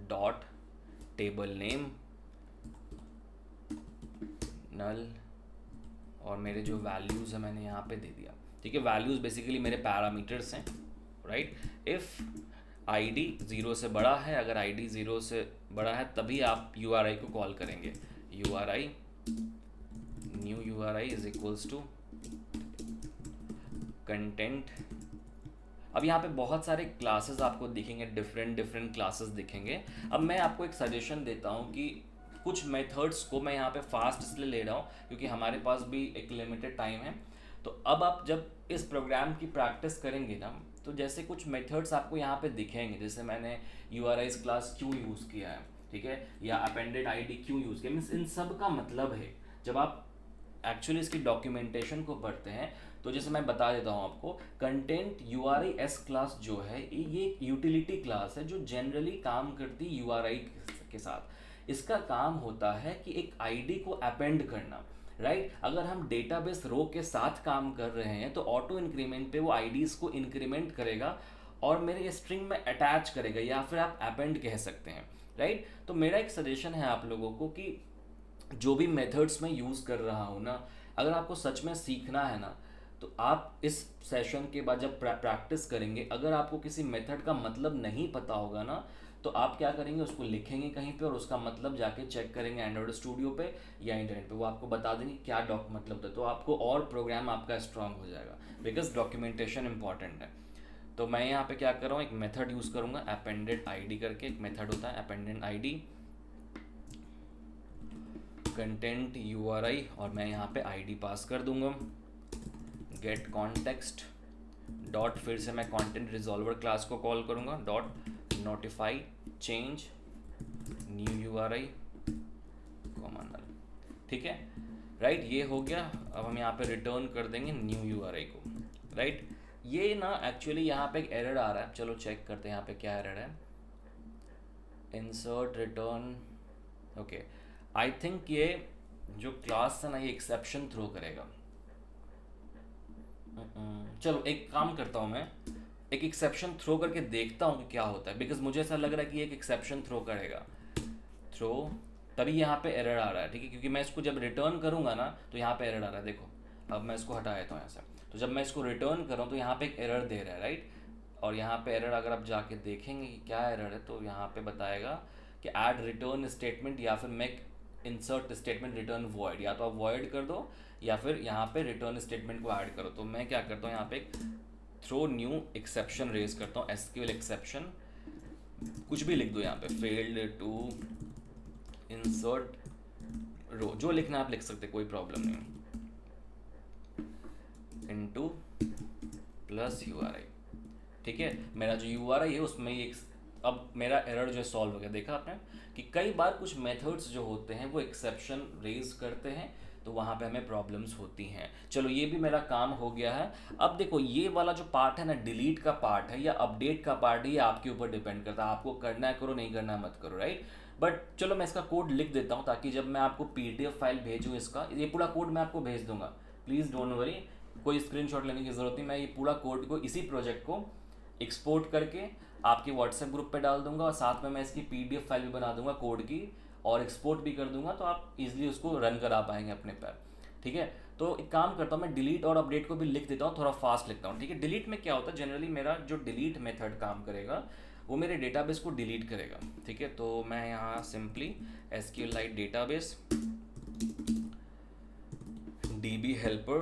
dot table name null, और मेरे जो वैल्यूज़ है मैंने यहाँ पे दे दिया। ठीक है, वैल्यूज़ बेसिकली मेरे पैरामीटर्स हैं, राइट। इफ़ ID 0 से बड़ा है, अगर ID 0 से बड़ा है तभी आप URI को कॉल करेंगे। URI new URI is equals to content. अब यहाँ पे बहुत सारे क्लासेस आपको दिखेंगे, डिफरेंट क्लासेस दिखेंगे। अब मैं आपको एक सजेशन देता हूँ कि कुछ मेथड्स को मैं यहाँ पे फास्ट इसलिए ले रहा हूँ क्योंकि हमारे पास भी एक लिमिटेड टाइम है। तो अब आप जब इस प्रोग्राम की प्रैक्टिस करेंगे ना, तो जैसे कुछ मेथड्स आपको यहाँ पे दिखेंगे, जैसे मैंने URIs क्लास क्यों यूज़ किया है, ठीक है, या अपेंडेड ID क्यों यूज़ किया, मीन्स इन सब का मतलब है जब आप एक्चुअली इसकी डॉक्यूमेंटेशन को पढ़ते हैं। तो जैसे मैं बता देता हूँ आपको, कंटेंट URIs क्लास जो है ये एक यूटिलिटी क्लास है जो जनरली काम करती है URI के साथ। इसका काम होता है कि एक ID को अपेंड करना, राइट। अगर हम डेटाबेस रो के साथ काम कर रहे हैं तो ऑटो इंक्रीमेंट पे वो IDs को इंक्रीमेंट करेगा और मेरे स्ट्रिंग में अटैच करेगा, या फिर आप अपेंड कह सकते हैं, राइट। तो मेरा एक सजेशन है आप लोगों को कि जो भी मेथड्स मैं यूज़ कर रहा हूँ ना, अगर आपको सच में सीखना है ना, तो आप इस सेशन के बाद जब प्रैक्टिस करेंगे, अगर आपको किसी मेथड का मतलब नहीं पता होगा ना, तो आप क्या करेंगे, उसको लिखेंगे कहीं पे और उसका मतलब जाके चेक करेंगे एंड्रॉयड स्टूडियो पे या इंटरनेट पे, वो आपको बता देंगे क्या मतलब था। तो आपको और प्रोग्राम आपका स्ट्रांग हो जाएगा, बिकॉज डॉक्यूमेंटेशन इंपॉर्टेंट है। तो मैं यहाँ पे क्या कर रहा हूँ, एक मेथड यूज़ करूँगा अपेंडेड ID करके, एक मेथड होता है अपेंडेड ID कंटेंट URI, और मैं यहाँ पे ID पास कर दूंगा। गेट कॉन्टेक्स्ट डॉट, फिर से मैं कंटेंट रिजॉल्वर क्लास को कॉल करूँगा, dot notify change new URI comma null. ठीक है, राइट, ये हो गया। अब हम यहाँ पे रिटर्न कर देंगे न्यू URI को, राइट। ये ना एक्चुअली यहाँ पे एक एरर आ रहा है, चलो चेक करते हैं यहाँ पे क्या एरर है। Insert return, okay, I think ये जो क्लास है ना ये एक्सेप्शन थ्रो करेगा। चलो एक काम करता हूँ, मैं एक एक्सेप्शन थ्रो करके देखता हूँ कि क्या होता है, बिकॉज मुझे ऐसा लग रहा है कि एक एक्सेप्शन थ्रो करेगा, थ्रो, तभी यहाँ पे एरर आ रहा है। ठीक है, क्योंकि मैं इसको जब रिटर्न करूँगा ना तो यहाँ पे एरर आ रहा है, देखो। अब मैं इसको हटा देता हूँ यहाँ से, तो जब मैं इसको रिटर्न कर रहा हूँ तो यहाँ पे एक एरर दे रहा है, राइट। और यहाँ पे एरर अगर आप जाके देखेंगे कि क्या एरर है, तो यहाँ पे बताएगा कि ऐड रिटर्न स्टेटमेंट या फिर make insert statement return void, या तो आप वॉइड कर दो या फिर यहाँ पे रिटर्न स्टेटमेंट को ऐड करो। तो मैं क्या करता हूँ, यहाँ पे एक थ्रो न्यू एक्सेप्शन रेज करता हूँ, SQL एक्सेप्शन, कुछ भी लिख दो यहाँ पे, फेल्ड टू इंसर्ट रो, जो लिखना आप लिख सकते, कोई प्रॉब्लम नहीं, इनटू प्लस URI। ठीक है, मेरा जो URI है उसमें ये अब मेरा एरर जो है सॉल्व हो गया। देखा आपने कि कई बार कुछ मेथड्स जो होते हैं वो एक्सेप्शन रेज करते हैं, तो वहाँ पे हमें प्रॉब्लम्स होती हैं। चलो ये भी मेरा काम हो गया है। अब देखो ये वाला जो पार्ट है ना, डिलीट का पार्ट है या अपडेट का पार्ट है, ये आपके ऊपर डिपेंड करता है, आपको करना है करो, नहीं करना है मत करो, राइट। बट चलो मैं इसका कोड लिख देता हूँ ताकि जब मैं आपको PDF फाइल भेजूँ इसका, ये पूरा कोड मैं आपको भेज दूंगा, प्लीज़ डोंट वरी, कोई स्क्रीनशॉट लेने की ज़रूरत नहीं। मैं ये पूरा कोड को, इसी प्रोजेक्ट को एक्सपोर्ट करके आपके व्हाट्सएप ग्रुप पे डाल दूंगा और साथ में मैं इसकी पीडीएफ फाइल भी बना दूंगा कोड की और एक्सपोर्ट भी कर दूंगा, तो आप इजीली उसको रन करा पाएंगे अपने पर। ठीक है, तो एक काम करता हूँ मैं डिलीट और अपडेट को भी लिख देता हूँ, थोड़ा फास्ट लिखता हूँ। ठीक है, डिलीट में क्या होता है, जनरली मेरा जो डिलीट मेथड काम करेगा वो मेरे डेटाबेस को डिलीट करेगा। ठीक है, तो मैं यहाँ simply SQLite database db helper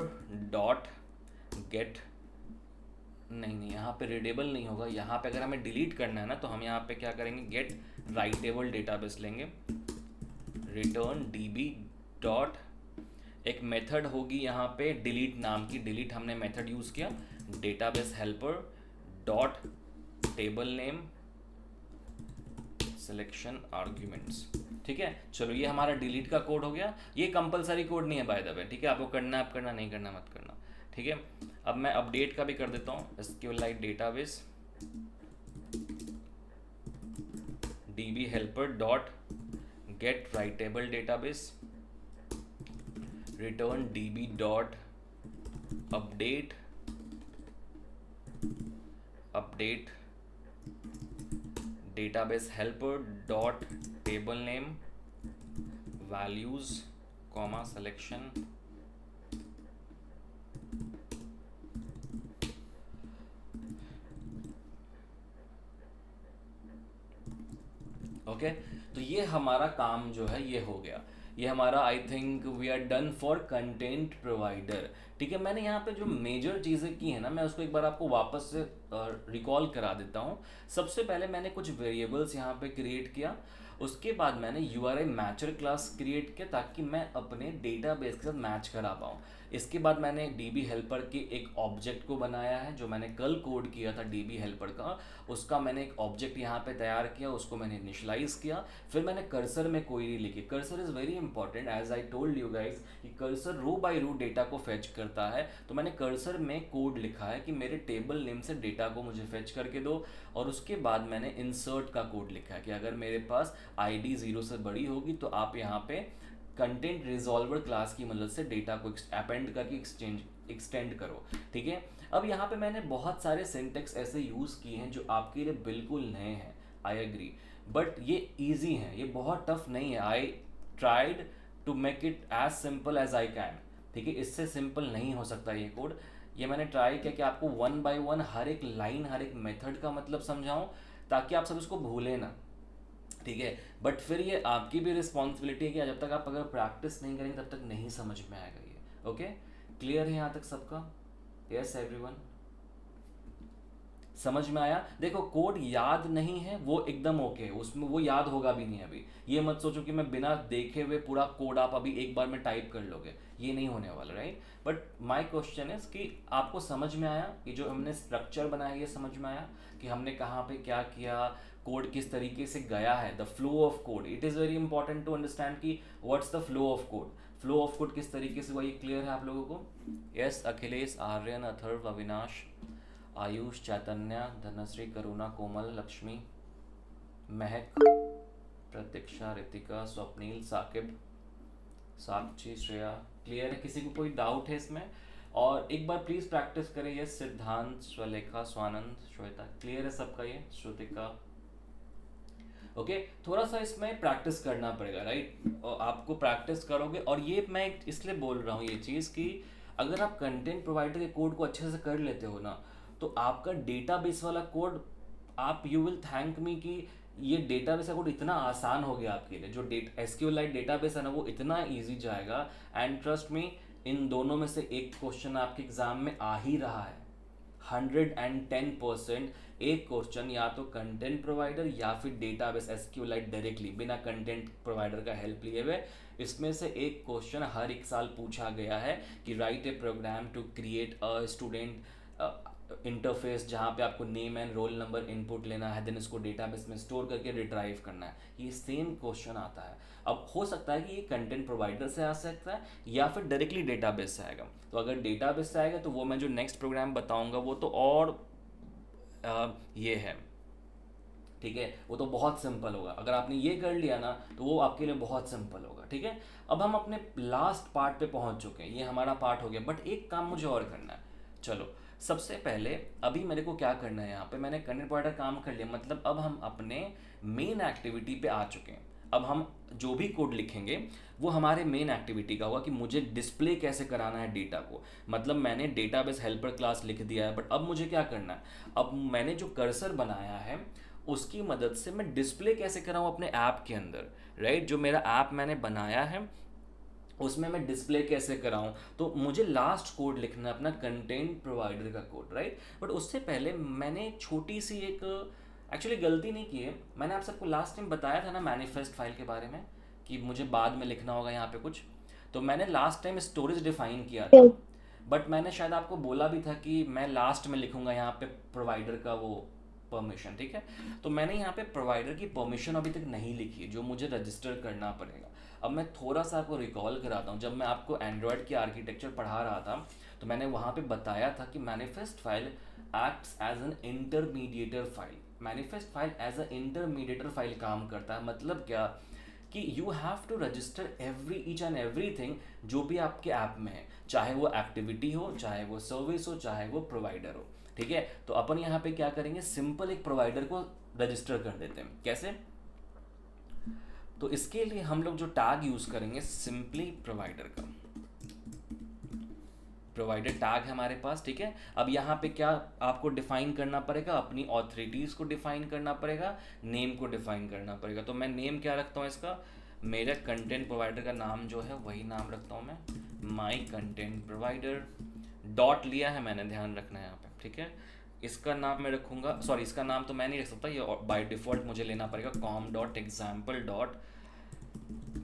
dot gate, नहीं यहाँ पे रीडेबल नहीं होगा, यहाँ पे अगर हमें डिलीट करना है ना तो हम यहाँ पे क्या करेंगे, गेट राइटेबल डेटाबेस लेंगे, रिटर्न db डॉट, एक मेथड होगी यहाँ पे डिलीट नाम की, डिलीट हमने मेथड यूज़ किया, database helper dot table name selection arguments. ठीक है, चलो ये हमारा डिलीट का कोड हो गया। ये कंपलसरी कोड नहीं है बाय द वे, ठीक है, आपको करना है आप करना, नहीं करना मत करना। ठीक है, अब मैं अपडेट का भी कर देता हूँ, SQLite database db helper dot gate writable database, return db dot update database helper dot table name values comma selection. Okay, तो ये हमारा काम जो है ये हो गया, ये हमारा I think we are done for content provider. ठीक है, मैंने यहाँ पे जो मेजर चीज़ें की हैं ना, मैं उसको एक बार आपको वापस से रिकॉल करा देता हूँ। सबसे पहले मैंने कुछ वेरिएबल्स यहाँ पे क्रिएट किया, उसके बाद मैंने URI मैचर क्लास क्रिएट किया ताकि मैं अपने डेटाबेस के साथ मैच करा पाऊँ। इसके बाद मैंने DB हेल्पर के एक ऑब्जेक्ट को बनाया है, जो मैंने कल कोड किया था DB हेल्पर का, उसका मैंने एक ऑब्जेक्ट यहाँ पे तैयार किया, उसको मैंने इनिशलाइज किया। फिर मैंने कर्सर में क्वेरी लिखी। Cursor is very important, as I told you guys कि cursor row by row data को फेच करता है। तो मैंने कर्सर में कोड लिखा है कि मेरे टेबल नेम से डेटा को मुझे फेच करके दो, और उसके बाद मैंने इंसर्ट का कोड लिखा है कि अगर मेरे पास ID 0 से बड़ी होगी तो आप यहाँ पे कंटेंट रिजॉल्वर क्लास की मदद से डेटा को अपेंड करके एक्सटेंड करो। ठीक है, अब यहाँ पे मैंने बहुत सारे सिंटेक्स ऐसे यूज़ किए हैं जो आपके लिए बिल्कुल नए हैं, आई एग्री, बट ये ईजी हैं, ये बहुत टफ नहीं है। I tried to make it as simple as I can. ठीक है, इससे सिंपल नहीं हो सकता ये कोड। ये मैंने ट्राई किया कि आपको 1 by 1 हर एक लाइन, हर एक मेथड का मतलब समझाऊं ताकि आप सब इसको भूलें ना। ठीक है, बट फिर ये आपकी भी रिस्पॉन्सिबिलिटी है कि जब तक आप अगर प्रैक्टिस नहीं करेंगे तब तक नहीं समझ में आएगा ये। ओके, क्लियर है यहाँ तक सबका? यस एवरीवन, समझ में आया? देखो, कोड याद नहीं है वो एकदम ओके, उसमें वो याद होगा भी नहीं अभी। ये मत सोचो कि मैं बिना देखे हुए पूरा कोड आप अभी एक बार में टाइप कर लोगे, ये नहीं होने वाला, right? But my question is कि आपको समझ में आया कि जो हमने स्ट्रक्चर बनाया ये समझ में आया कि हमने कहाँ पे क्या किया, कोड किस तरीके से गया है, the flow of code. It is very important to understand कि what's the flow of code, flow of code किस तरीके से हुआ, ये क्लियर है आप लोगों को? यस, अखिलेश, आर्यन, अथर्व, अविनाश, आयुष, चैतन्य, धनश्री, करुणा, कोमल, लक्ष्मी, महक, प्रतीक्षा, रितिका, स्वप्नील, साकिब, साक्षी, श्रेया, क्लियर है? किसी को कोई डाउट है इसमें? और एक बार प्लीज़ प्रैक्टिस करें। ये सिद्धांत, स्वलेखा, स्वानंद, श्वेता, क्लियर है सबका? ये श्रुतिका, ओके, थोड़ा सा इसमें प्रैक्टिस करना पड़ेगा, राइट? और आपको प्रैक्टिस करोगे, और ये मैं इसलिए बोल रहा हूँ ये चीज़ कि अगर आप कंटेंट प्रोवाइडर के कोड को अच्छे से कर लेते हो ना, तो आपका डेटाबेस वाला कोड, आप यू विल थैंक मी कि ये डेटाबेस का कोड इतना आसान हो गया आपके लिए। जो SQLite डेटाबेस है ना, वो इतना ईजी जाएगा, एंड ट्रस्ट मी, इन दोनों में से एक क्वेश्चन आपके एग्जाम में आ ही रहा है। 110% एक क्वेश्चन या तो कंटेंट प्रोवाइडर या फिर डेटाबेस SQLite डायरेक्टली बिना कंटेंट प्रोवाइडर का हेल्प लिए हुए, इसमें से एक क्वेश्चन हर एक साल पूछा गया है कि write a program to create a student interface, जहाँ पे आपको name and roll number input लेना है, देन इसको डेटाबेस में स्टोर करके रिट्राइव करना है। ये सेम क्वेश्चन आता है। अब हो सकता है कि ये कंटेंट प्रोवाइडर से आ सकता है या फिर डायरेक्टली डेटाबेस से आएगा। तो अगर डेटाबेस से आएगा तो वो मैं जो नेक्स्ट प्रोग्राम बताऊंगा वो तो और ये है, ठीक है, वो तो बहुत सिंपल होगा। अगर आपने ये कर लिया ना तो वो आपके लिए बहुत सिंपल होगा। ठीक है, अब हम अपने लास्ट पार्ट पे पहुंच चुके हैं, ये हमारा पार्ट हो गया, बट एक काम मुझे और करना है। चलो, सबसे पहले अभी मेरे को क्या करना है, यहाँ पे मैंने कंटेंट प्रोवाइडर काम कर लिया, मतलब अब हम अपने मेन एक्टिविटी पे आ चुके हैं। अब हम जो भी कोड लिखेंगे वो हमारे मेन एक्टिविटी का होगा कि मुझे डिस्प्ले कैसे कराना है डेटा को। मतलब मैंने डेटाबेस हेल्पर क्लास लिख दिया है, बट अब मुझे क्या करना है, अब मैंने जो कर्सर बनाया है उसकी मदद से मैं डिस्प्ले कैसे कराऊँ अपने ऐप के अंदर, राइट। जो मेरा ऐप मैंने बनाया है उसमें मैं डिस्प्ले कैसे कराऊं, तो मुझे लास्ट कोड लिखना है अपना कंटेंट प्रोवाइडर का कोड, राइट। बट उससे पहले मैंने छोटी सी एक एक्चुअली गलती नहीं की है। मैंने आप सबको लास्ट टाइम बताया था ना मैनिफेस्ट फाइल के बारे में कि मुझे बाद में लिखना होगा यहाँ पे कुछ, तो मैंने लास्ट टाइम स्टोरेज डिफाइन किया था। Yes. बट मैंने शायद आपको बोला भी था कि मैं लास्ट में लिखूंगा यहाँ पे प्रोवाइडर का वो परमिशन, ठीक है। तो मैंने यहाँ पे प्रोवाइडर की परमिशन अभी तक नहीं लिखी है, जो मुझे रजिस्टर करना पड़ेगा। अब मैं थोड़ा सा आपको रिकॉल कराता हूँ, जब मैं आपको एंड्रॉयड की आर्किटेक्चर पढ़ा रहा था तो मैंने वहाँ पे बताया था कि manifest file acts as an intermediator file. Manifest file as a intermediator file काम करता है। मतलब क्या कि you have to register each and everything जो भी आपके ऐप में है, चाहे वो एक्टिविटी हो, चाहे वो सर्विस हो, चाहे वो प्रोवाइडर हो, ठीक है। तो अपन यहाँ पे क्या करेंगे, सिंपल एक प्रोवाइडर को रजिस्टर कर देते हैं। कैसे, तो इसके लिए हम लोग जो टैग यूज करेंगे सिंपली प्रोवाइडर का, प्रोवाइडर टैग है हमारे पास, ठीक है। अब यहाँ पे क्या आपको डिफाइन करना पड़ेगा, अपनी ऑथोरिटीज को डिफाइन करना पड़ेगा, नेम को डिफाइन करना पड़ेगा। तो मैं नेम क्या रखता हूँ इसका, मेरे कंटेंट प्रोवाइडर का नाम जो है वही नाम रखता हूँ मैं, माई कंटेंट प्रोवाइडर। डॉट लिया है मैंने, ध्यान रखना है यहाँ पे, ठीक है। इसका नाम मैं रखूँगा, सॉरी इसका नाम तो मैं नहीं रख सकता, ये बाय डिफ़ॉल्ट मुझे लेना पड़ेगा, कॉम डॉट एग्जाम्पल डॉट,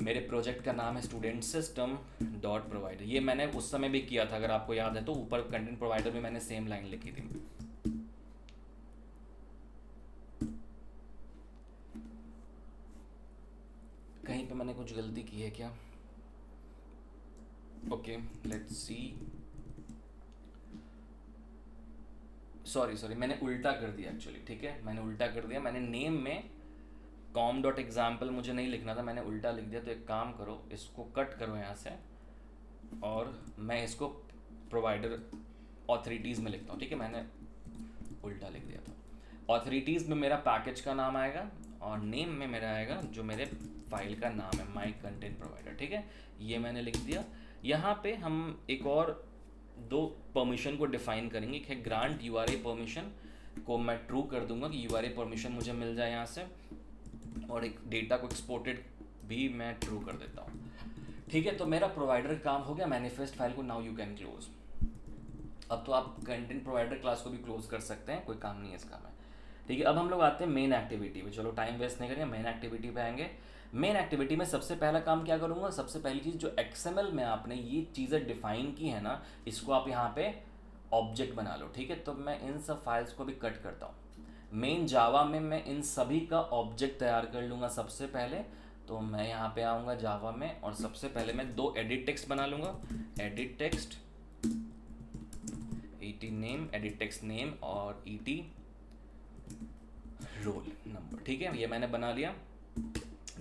मेरे प्रोजेक्ट का नाम है स्टूडेंट सिस्टम डॉट प्रोवाइडर। ये मैंने उस समय भी किया था, अगर आपको याद है तो ऊपर कंटेंट प्रोवाइडर में मैंने सेम लाइन लिखी थी। कहीं पे मैंने कुछ गलती की है क्या? ओके लेट्स सी, सॉरी मैंने उल्टा कर दिया एक्चुअली, ठीक है, मैंने उल्टा कर दिया। मैंने नेम में कॉम डॉट एग्जाम्पल मुझे नहीं लिखना था, मैंने उल्टा लिख दिया। तो एक काम करो, इसको कट करो यहाँ से और मैं इसको प्रोवाइडर ऑथोरिटीज़ में लिखता हूँ, ठीक है। मैंने उल्टा लिख दिया था। ऑथोरिटीज़ में मेरा पैकेज का नाम आएगा और नेम में मेरा आएगा जो मेरे फाइल का नाम है, माई कंटेंट प्रोवाइडर, ठीक है। ये मैंने लिख दिया। यहाँ पे हम एक और दो परमिशन को डिफाइन करेंगे। एक है ग्रांट यूआरए परमिशन, को मैं ट्रू कर दूंगा कि यूआरए परमिशन मुझे मिल जाए यहाँ से, और एक डेटा को एक्सपोर्टेड भी मैं ट्रू कर देता हूँ, ठीक है। तो मेरा प्रोवाइडर काम हो गया, मैनिफेस्ट फाइल को नाउ यू कैन क्लोज। अब तो आप कंटेंट प्रोवाइडर क्लास को भी क्लोज कर सकते हैं, कोई काम नहीं है इसका में, ठीक है। अब हम लोग आते हैं मेन एक्टिविटी पे। चलो टाइम वेस्ट नहीं करेंगे, मेन एक्टिविटी पे आएंगे। मेन एक्टिविटी में सबसे पहला काम क्या करूँगा, सबसे पहली चीज़ जो XML में आपने ये चीज़ें डिफाइन की है ना, इसको आप यहाँ पे ऑब्जेक्ट बना लो, ठीक है। तो मैं इन सब फाइल्स को भी कट करता हूँ। मेन जावा में मैं इन सभी का ऑब्जेक्ट तैयार कर लूँगा सबसे पहले। तो मैं यहाँ पे आऊँगा जावा में और सबसे पहले मैं दो एडिट टेक्स्ट बना लूँगा, edit text ET name, edit text name और ET रोल नंबर, ठीक है। ये मैंने बना लिया।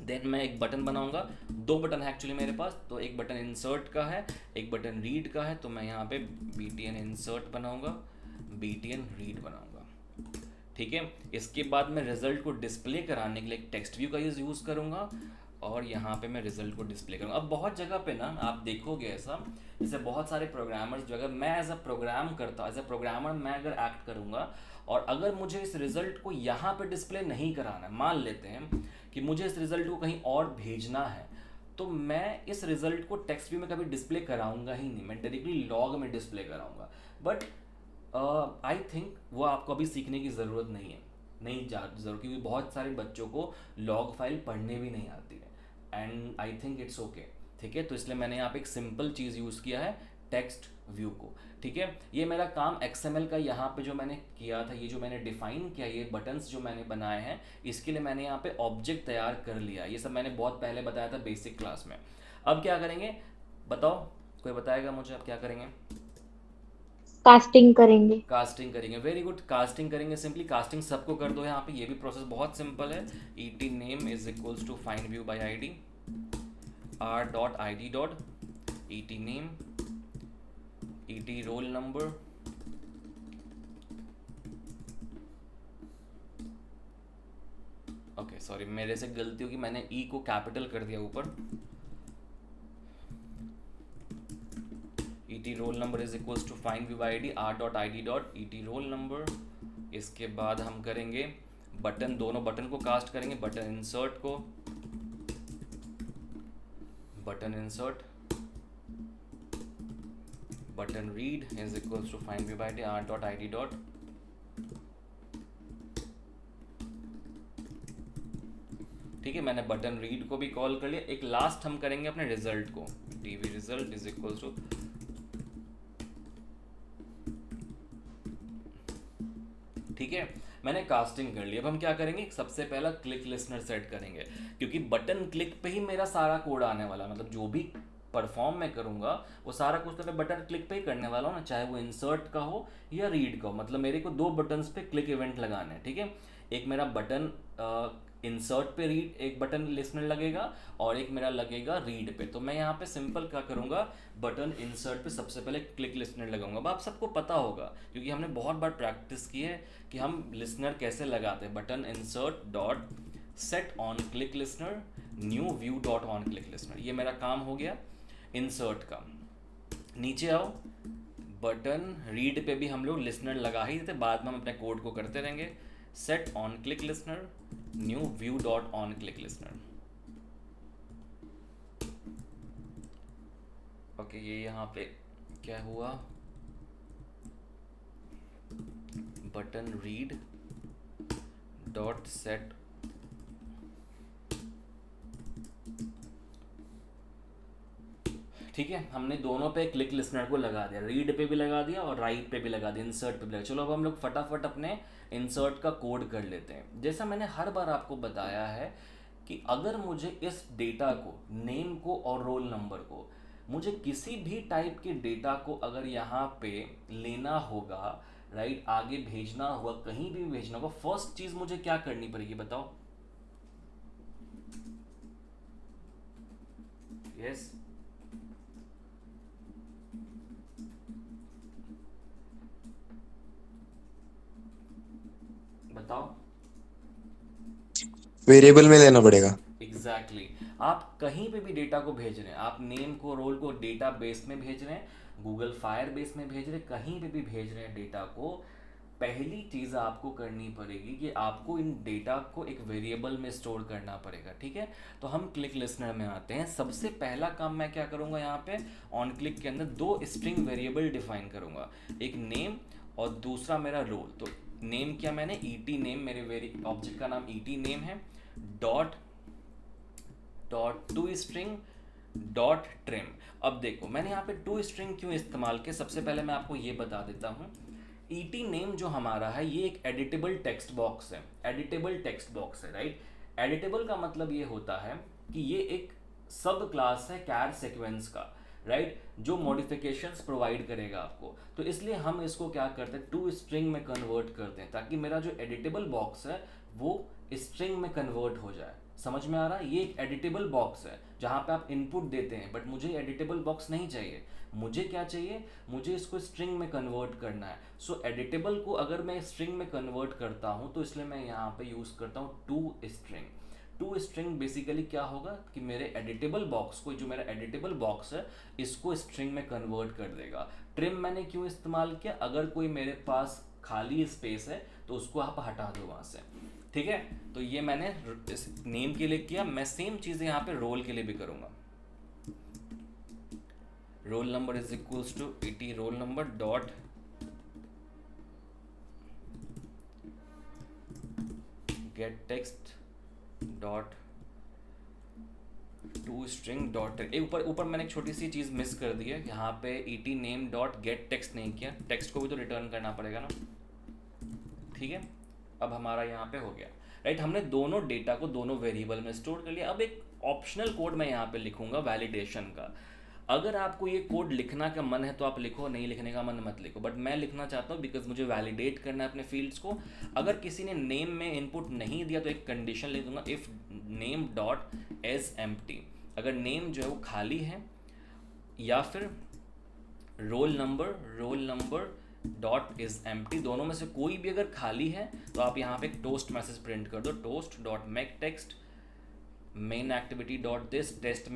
देन मैं एक बटन बनाऊंगा, दो बटन है एक्चुअली मेरे पास, तो एक बटन इंसर्ट का है, एक बटन रीड का है। तो मैं यहाँ पे BTN इंसर्ट बनाऊंगा, BTN रीड बनाऊंगा, ठीक है। इसके बाद मैं रिजल्ट को डिस्प्ले कराने के लिए एक टेक्स्ट व्यू का यूज़ करूँगा और यहाँ पे मैं रिजल्ट को डिस्प्ले करूँगा। अब बहुत जगह पे ना आप देखोगे ऐसा, जैसे बहुत सारे प्रोग्रामर्स जो, अगर मैं एज अ प्रोग्राम करता, एज अ प्रोग्रामर मैं अगर एक्ट करूँगा और अगर मुझे इस रिजल्ट को यहाँ पे डिस्प्ले नहीं कराना है, मान लेते हैं कि मुझे इस रिजल्ट को कहीं और भेजना है, तो मैं इस रिजल्ट को टेक्स्ट व्यू में कभी डिस्प्ले कराऊंगा ही नहीं, मैं डायरेक्टली लॉग में डिस्प्ले कराऊंगा। बट आई थिंक वो आपको अभी सीखने की ज़रूरत नहीं है, नहीं ज़रूर, क्योंकि बहुत सारे बच्चों को लॉग फाइल पढ़ने भी नहीं आती है, and I think it's okay, ठीक है। तो इसलिए मैंने यहाँ पे एक सिंपल चीज़ यूज़ किया है, टेक्स्ट व्यू को, ठीक है। ये मेरा काम XML का यहाँ पे जो मैंने किया था, ये जो मैंने डिफाइन किया, ये बटन्स जो मैंने बनाए हैं, इसके लिए मैंने यहाँ पे ऑब्जेक्ट तैयार कर लिया। ये सब मैंने बहुत पहले बताया था बेसिक क्लास में। अब क्या करेंगे बताओ, कोई बताएगा मुझे अब क्या करेंगे? कास्टिंग करेंगे। कास्टिंग करेंगे, वेरी गुड, कास्टिंग करेंगे। सिंपली कास्टिंग सबको कर दो यहाँ पे, ये भी प्रोसेस बहुत सिंपल है। ET name is equals to find view by ID, r.id dot ET name, ET roll number, sorry मेरे से गलती होगी, मैंने ई को कैपिटल कर दिया ऊपर। ET roll number is equals to find view by ID r.id dot ET roll number. इसके बाद हम करेंगे बटन, दोनों बटन को कास्ट करेंगे, बटन इंसर्ट को, button insert button read is equals to find view by ID r.id dot. ठीक है, मैंने बटन रीड को भी कॉल कर लिया। एक लास्ट हम करेंगे अपने रिजल्ट को, TV result is equals to, ठीक है मैंने कास्टिंग कर लिया। अब हम क्या करेंगे, सबसे पहला क्लिक लिसनर सेट करेंगे, क्योंकि बटन क्लिक पे ही मेरा सारा कोड आने वाला, मतलब जो भी परफॉर्म मैं करूंगा वो सारा कुछ तो मैं बटन क्लिक पे ही करने वाला हूँ ना, चाहे वो इंसर्ट का हो या रीड का हो। मतलब मेरे को दो बटन्स पे क्लिक इवेंट लगाने हैं, ठीक है। एक मेरा बटन इंसर्ट पे रीड, एक बटन लिसनर लगेगा, और एक मेरा लगेगा रीड पे। तो मैं यहाँ पे सिंपल क्या करूँगा, बटन इंसर्ट पे सबसे पहले क्लिक लिसनर लगाऊंगा। अब आप सबको पता होगा क्योंकि हमने बहुत बार प्रैक्टिस की है कि हम लिसनर कैसे लगाते हैं। Button insert dot set on click listener new view dot on click listener, ये मेरा काम हो गया इंसर्ट का। नीचे आओ, बटन रीड पे भी हम लोग लिसनर लगा ही देते, बाद में हम अपने कोड को करते रहेंगे। Set on click listener new view dot on click listener. Okay, ये यहाँ पे क्या हुआ, बटन रीड डॉट सेट, ठीक है, हमने दोनों पे क्लिक लिसनर को लगा दिया, रीड पे भी लगा दिया और राइट पे भी लगा दिया, इंसर्ट पे भी लगा। चलो अब हम लोग फटाफट अपने इंसर्ट का कोड कर लेते हैं। जैसा मैंने हर बार आपको बताया है कि अगर मुझे इस डेटा को, नेम को और रोल नंबर को, मुझे किसी भी टाइप के डेटा को अगर यहाँ पे लेना होगा, राइट, आगे भेजना होगा, कहीं भी भेजना होगा, फर्स्ट चीज मुझे क्या करनी पड़ेगी बताओ? यस, बताओ। वेरिएबल में लेना पड़ेगा। एग्जैक्टली आप कहीं पे भी डेटा को भेज रहे हैं, आप नेम को, रोल को डेटा बेस में भेज रहे हैं, गूगल फायर बेस में भेज रहे हैं, कहीं पे भी भेज रहे हैं डेटा को, पहली चीज़ आपको करनी पड़ेगी कि आपको इन डेटा को एक वेरिएबल में स्टोर करना पड़ेगा, ठीक है। तो हम क्लिक लिसनर में आते हैं। सबसे पहला काम मैं क्या करूँगा, यहाँ पे ऑन क्लिक के अंदर दो स्ट्रिंग वेरिएबल डिफाइन करूँगा, एक नेम और दूसरा मेरा रोल। तो नेम क्या, मैंने ET नेम, मेरे ऑब्जेक्ट का नाम ET नेम है, dot to string dot trim. अब देखो मैंने यहाँ पे टू स्ट्रिंग क्यों इस्तेमाल किया, सबसे पहले मैं आपको ये बता देता हूँ। ET नेम जो हमारा है ये एक एडिटेबल टेक्स्ट बॉक्स है, एडिटेबल टेक्स्ट बॉक्स है, राइट। एडिटेबल का मतलब ये होता है कि ये एक सब क्लास है कैर सीक्वेंस का, राइट, जो मॉडिफिकेशंस प्रोवाइड करेगा आपको। तो इसलिए हम इसको क्या करते हैं, टू स्ट्रिंग में कन्वर्ट करते हैं, ताकि मेरा जो एडिटेबल बॉक्स है वो स्ट्रिंग में कन्वर्ट हो जाए। समझ में आ रहा है? ये एक एडिटेबल बॉक्स है जहाँ पे आप इनपुट देते हैं, बट मुझे एडिटेबल बॉक्स नहीं चाहिए। मुझे क्या चाहिए, मुझे इसको स्ट्रिंग में कन्वर्ट करना है। सो एडिटेबल को अगर मैं स्ट्रिंग में कन्वर्ट करता हूँ तो इसलिए मैं यहाँ पे यूज़ करता हूँ to string. To string basically क्या होगा कि मेरे एडिटेबल बॉक्स को, जो मेरा एडिटेबल बॉक्स है, इसको स्ट्रिंग में कन्वर्ट कर देगा। ट्रिम मैंने क्यों इस्तेमाल किया, अगर कोई मेरे पास खाली स्पेस है तो उसको आप हटा दो वहाँ से, ठीक है। तो ये मैंने नेम के लिए किया। मैं सेम चीज़ें यहाँ पे रोल के लिए भी करूँगा। Roll number is equals to ET roll number dot get text dot to string dot. ऊपर ऊपर मैंने एक छोटी सी चीज़ मिस कर दी है, यहाँ पे ET name dot get text नहीं किया, टेक्स्ट को भी तो रिटर्न करना पड़ेगा ना, ठीक है। अब हमारा यहाँ पे हो गया, राइट। हमने दोनों डेटा को दोनों वेरिएबल में स्टोर कर लिया। अब एक ऑप्शनल कोड मैं यहाँ पे लिखूंगा वैलिडेशन का। अगर आपको ये कोड लिखना का मन है तो आप लिखो, नहीं लिखने का मन मत लिखो, बट मैं लिखना चाहता हूँ बिकॉज मुझे वैलिडेट करना है अपने फील्ड्स को। अगर किसी ने नेम में इनपुट नहीं दिया तो एक कंडीशन लिख दूंगा, if name dot is empty, अगर नेम जो है वो खाली है, या फिर roll number dot is empty, दोनों में से कोई भी अगर खाली है तो आप यहाँ पे एक टोस्ट मैसेज प्रिंट कर दो, toast dot make text main activity dot this, text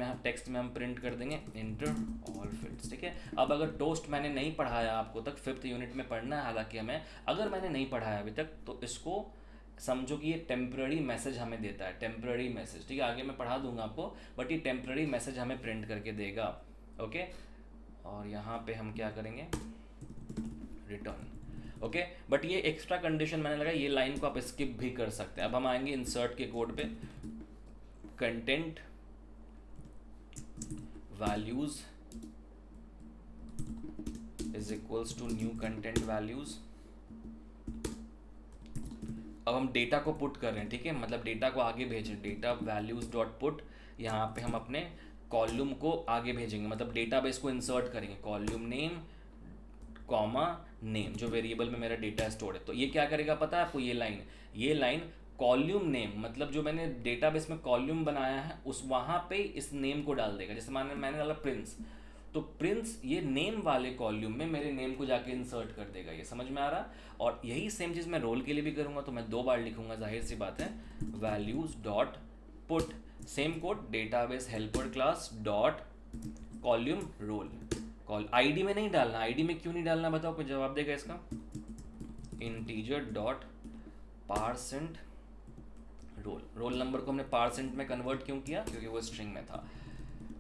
में हम प्रिंट कर देंगे इंटर ऑल फील्ड्स। ठीक है, अब अगर टोस्ट मैंने नहीं पढ़ाया आपको तक, 5th यूनिट में पढ़ना है हालांकि हमें, अगर मैंने नहीं पढ़ाया अभी तक तो इसको समझो कि ये टेम्प्ररी मैसेज हमें देता है, टेम्प्ररी मैसेज। ठीक है, आगे मैं पढ़ा दूंगा आपको, बट ये टेम्प्ररी मैसेज हमें प्रिंट करके देगा। ओके, और यहाँ पे हम क्या करेंगे, रिटर्न। ओके, बट ये एक्स्ट्रा कंडीशन मैंने लगा, ये लाइन को आप स्किप भी कर सकते हैं। अब हम आएंगे इंसर्ट के कोड पे, content values is equals to new content values. अब हम डेटा को पुट कर रहे हैं, ठीक है, मतलब डेटा को आगे भेज रहे हैं, डेटा वैल्यूज डॉट पुट, यहाँ पे हम अपने कॉलम को आगे भेजेंगे, मतलब डेटाबेस को इंसर्ट करेंगे, कॉलम नेम कॉमा नेम, जो वेरिएबल में मेरा डेटा स्टोर है। तो ये क्या करेगा पता है आपको, ये लाइन कॉलम नेम, मतलब जो मैंने डेटाबेस में कॉलम बनाया है उस वहाँ पे इस नेम को डाल देगा। जैसे मैंने डाला प्रिंस, तो प्रिंस ये नेम वाले कॉलम में मेरे नेम को जाके इंसर्ट कर देगा। ये समझ में आ रहा? और यही सेम चीज़ मैं रोल के लिए भी करूँगा, तो मैं 2 बार लिखूंगा, जाहिर सी बात है, values dot put, same code, database helper class dot column roll. ID में नहीं डालना, आईडी में क्यों नहीं डालना बताओ, कोई जवाब देगा इसका? Integer dot parse int roll, roll number को हमने पारसेंट में कन्वर्ट क्यों किया? क्योंकि वो स्ट्रिंग में था।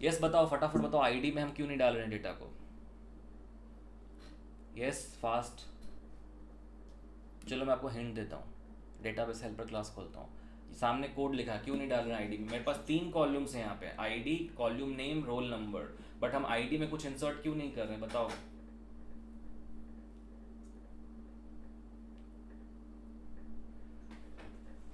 यस बताओ, फटाफट बताओ, आईडी में हम क्यों नहीं डाल रहे हैं डेटा को? Yes fast. चलो मैं आपको हिंट देता हूँ, डेटाबेस हेल्पर क्लास खोलता हूँ, सामने कोड लिखा, क्यों नहीं डाल रहे हैं आईडी में? मेरे पास 3 कॉलम्स हैं यहाँ पे, ID, column name, roll number, but हम आईडी में कुछ इंसर्ट क्यों नहीं कर रहे हैं बताओ?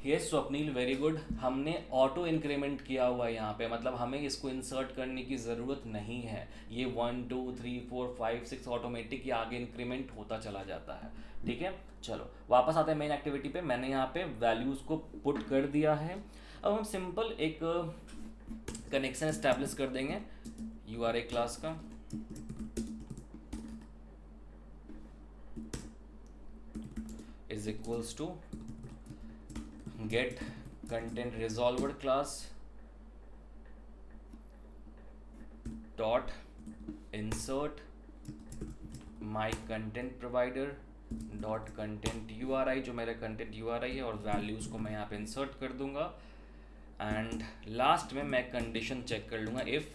यस स्वप्नील, वेरी गुड, हमने ऑटो इंक्रीमेंट किया हुआ है यहाँ पे, मतलब हमें इसको इंसर्ट करने की ज़रूरत नहीं है। ये 1 2 3 4 5 6 ऑटोमेटिक ये आगे इंक्रीमेंट होता चला जाता है। ठीक है, चलो वापस आते हैं मेन एक्टिविटी पे। मैंने यहाँ पे वैल्यूज़ को पुट कर दिया है। अब हम सिंपल एक कनेक्शन एस्टैब्लिश कर देंगे URI क्लास का, is equals to get content resolver class dot insert my content provider dot content URI, जो मेरा content URI है, और वैल्यूज़ को मैं यहाँ पे इंसर्ट कर दूंगा। एंड लास्ट में मैं कंडीशन चेक कर लूँगा, if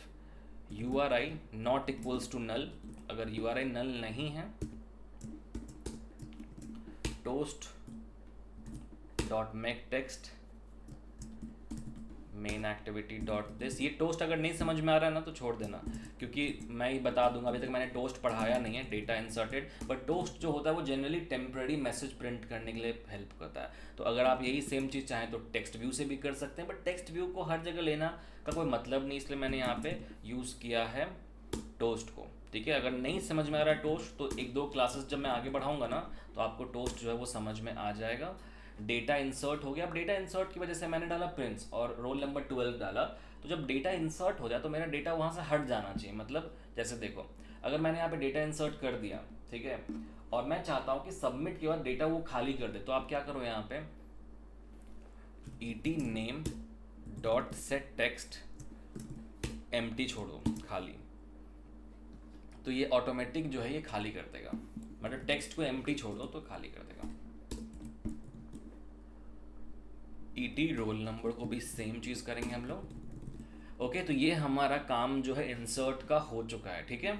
URI not equals to null, अगर URI नल नहीं है, toast dot make text main activity dot this. ये टोस्ट अगर नहीं समझ में आ रहा है ना तो छोड़ देना, क्योंकि मैं ही बता दूंगा, अभी तक मैंने टोस्ट पढ़ाया नहीं है, डेटा इंसर्टेड, बट टोस्ट जो होता है वो जनरली टेम्पररी मैसेज प्रिंट करने के लिए हेल्प करता है। तो अगर आप यही सेम चीज़ चाहें तो टेक्स्ट व्यू से भी कर सकते हैं, बट टेक्स्ट व्यू को हर जगह लेना का कोई मतलब नहीं, इसलिए मैंने यहाँ पे यूज़ किया है टोस्ट को। ठीक है, अगर नहीं समझ में आ रहा है टोस्ट तो 1-2 क्लासेस जब मैं आगे बढ़ाऊँगा ना तो आपको टोस्ट जो है वो समझ में आ जाएगा। डेटा इंसर्ट हो गया। अब डेटा इंसर्ट की वजह से मैंने डाला प्रिंस और रोल नंबर 12 डाला, तो जब डेटा इंसर्ट हो जाए तो मेरा डेटा वहाँ से हट जाना चाहिए। मतलब जैसे देखो, अगर मैंने यहाँ पे डेटा इंसर्ट कर दिया, ठीक है, और मैं चाहता हूँ कि सबमिट के बाद डेटा वो खाली कर दे, तो आप क्या करो, यहाँ पे et name dot set text empty छोड़ दो, खाली, तो ये ऑटोमेटिक जो है ये खाली कर देगा, मतलब टेक्स्ट को एम्प्टी छोड़ दो तो खाली कर देगा। ET रोल नंबर को भी सेम चीज़ करेंगे हम लोग। ओके, तो ये हमारा काम जो है इंसर्ट का हो चुका है। ठीक है,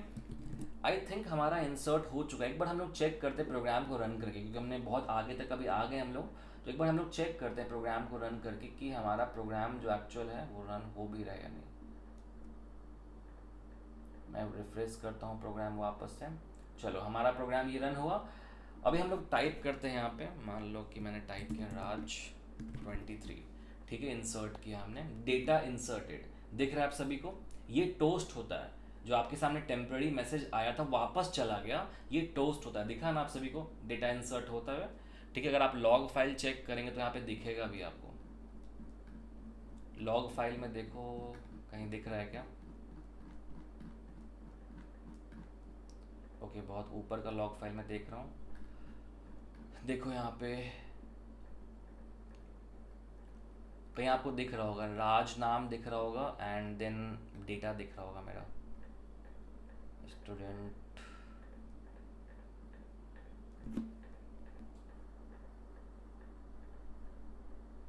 आई थिंक हमारा इंसर्ट हो चुका है। एक बार हम लोग चेक करते हैं प्रोग्राम को रन करके, क्योंकि हमने बहुत आगे तक अभी आ गए हम लोग, तो एक बार हम लोग चेक करते हैं प्रोग्राम को रन करके कि हमारा प्रोग्राम जो एक्चुअल है वो रन हो भी रहा है या नहीं। मैं रिफ्रेश करता हूँ प्रोग्राम वापस से। चलो, हमारा प्रोग्राम ये रन हुआ। अभी हम लोग टाइप करते हैं यहाँ पे, मान लो कि मैंने टाइप किया राज 23, ठीक है, इंसर्ट किया हमने, डेटा इंसर्टेड, दिख रहा है आप सभी को? ये टोस्ट होता है, जो आपके सामने टेम्पररी मैसेज आया था वापस चला गया, ये टोस्ट होता है, दिखा ना आप सभी को डेटा इंसर्ट होता है। ठीक है, अगर आप लॉग फाइल चेक करेंगे तो यहाँ पे दिखेगा भी आपको, लॉग फाइल में देखो कहीं दिख रहा है क्या? ओके, बहुत ऊपर का लॉग फाइल में देख रहा हूँ। देखो यहाँ पे कहीं आपको दिख रहा होगा, राज नाम दिख रहा होगा एंड देन डेटा दिख रहा होगा मेरा, स्टूडेंट।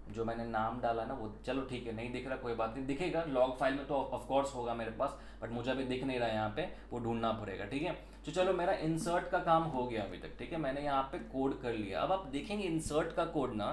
जो मैंने नाम डाला ना वो, चलो ठीक है, नहीं दिख रहा कोई बात नहीं, दिखेगा लॉग फाइल में तो ऑफ कोर्स होगा मेरे पास, बट मुझे अभी दिख नहीं रहा है यहाँ पे, वो ढूंढना पड़ेगा, ठीक है। तो चलो मेरा इंसर्ट का काम हो गया अभी तक, ठीक है, मैंने यहाँ पे कोड कर लिया। अब आप देखेंगे इंसर्ट का कोड ना,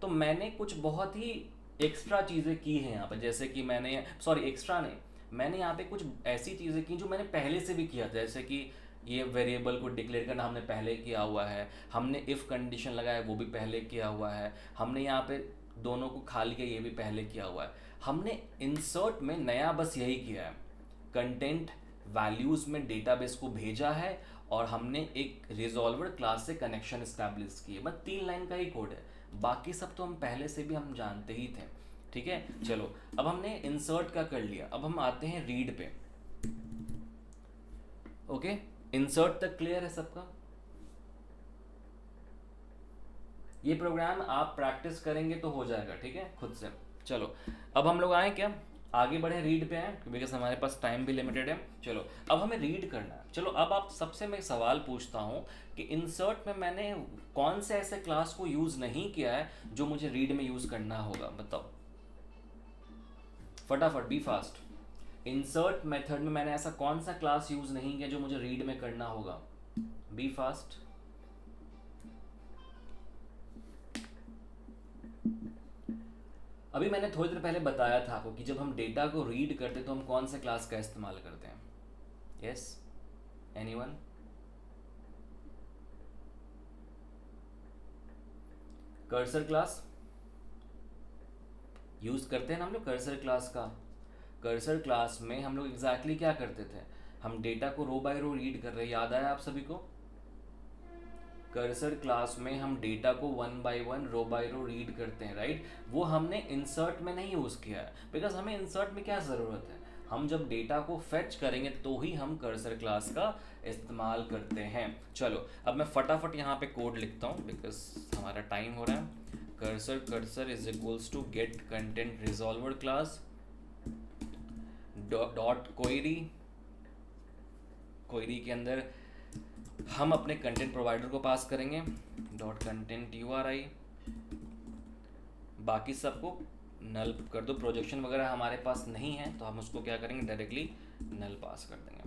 तो मैंने कुछ बहुत ही एक्स्ट्रा चीज़ें की हैं यहाँ पे, जैसे कि मैंने, सॉरी एक्स्ट्रा नहीं, मैंने यहाँ पे कुछ ऐसी चीज़ें की जो मैंने पहले से भी किया था, जैसे कि ये वेरिएबल को डिक्लेयर करना हमने पहले किया हुआ है, हमने इफ़ कंडीशन लगाया वो भी पहले किया हुआ है, हमने यहाँ पे दोनों को खाली किया ये भी पहले किया हुआ है। हमने इंसर्ट में नया बस यही किया है, कंटेंट वैल्यूज़ में डेटाबेस को भेजा है और हमने एक रिजॉल्वर क्लास से कनेक्शन इस्टेब्लिश किए, बस 3 लाइन का ही कोड है, बाकी सब तो हम पहले से भी हम जानते ही थे, ठीक है। चलो अब हमने इंसर्ट का कर लिया, अब हम आते हैं रीड पे। ओके, इंसर्ट तक क्लियर है सबका? ये प्रोग्राम आप प्रैक्टिस करेंगे तो हो जाएगा, ठीक है, खुद से। चलो अब हम लोग आए क्या, आगे बढ़े, रीड पे आए, बिकॉज हमारे पास टाइम भी लिमिटेड है। चलो अब हमें रीड करना है। चलो अब आप सबसे मैं सवाल पूछता हूँ कि इंसर्ट में मैंने कौन से ऐसे क्लास को यूज़ नहीं किया है जो मुझे रीड में यूज़ करना होगा, बताओ फटाफट, बी फास्ट। इंसर्ट मेथड में मैंने ऐसा कौन सा क्लास यूज़ नहीं किया जो मुझे रीड में करना होगा, बी फास्ट। अभी मैंने थोड़ी देर पहले बताया था आपको कि जब हम डेटा को रीड करते तो हम कौन से क्लास का इस्तेमाल करते हैं। Yes, anyone? Cursor class use करते हैं ना हम लोग, कर्सर क्लास का। कर्सर क्लास में हम लोग एग्जैक्टली क्या करते थे, हम डेटा को रो बाय रो रीड कर रहे हैं, याद आया आप सभी को? कर्सर क्लास में हम डेटा को 1 bye 1 row by row read करते हैं, राइट। वो हमने इंसर्ट में नहीं यूज़ किया है, बिकॉज हमें इंसर्ट में क्या ज़रूरत है, हम जब डेटा को फेच करेंगे तो ही हम कर्सर क्लास का इस्तेमाल करते हैं। चलो अब मैं फटाफट यहाँ पे कोड लिखता हूँ बिकॉज हमारा टाइम हो रहा है। Cursor is equals to get content resolver class dot query के अंदर हम अपने कंटेंट प्रोवाइडर को पास करेंगे डॉट कंटेंट URI, बाकी सबको नल कर दो। प्रोजेक्शन वगैरह हमारे पास नहीं है तो हम उसको क्या करेंगे, डायरेक्टली नल पास कर देंगे।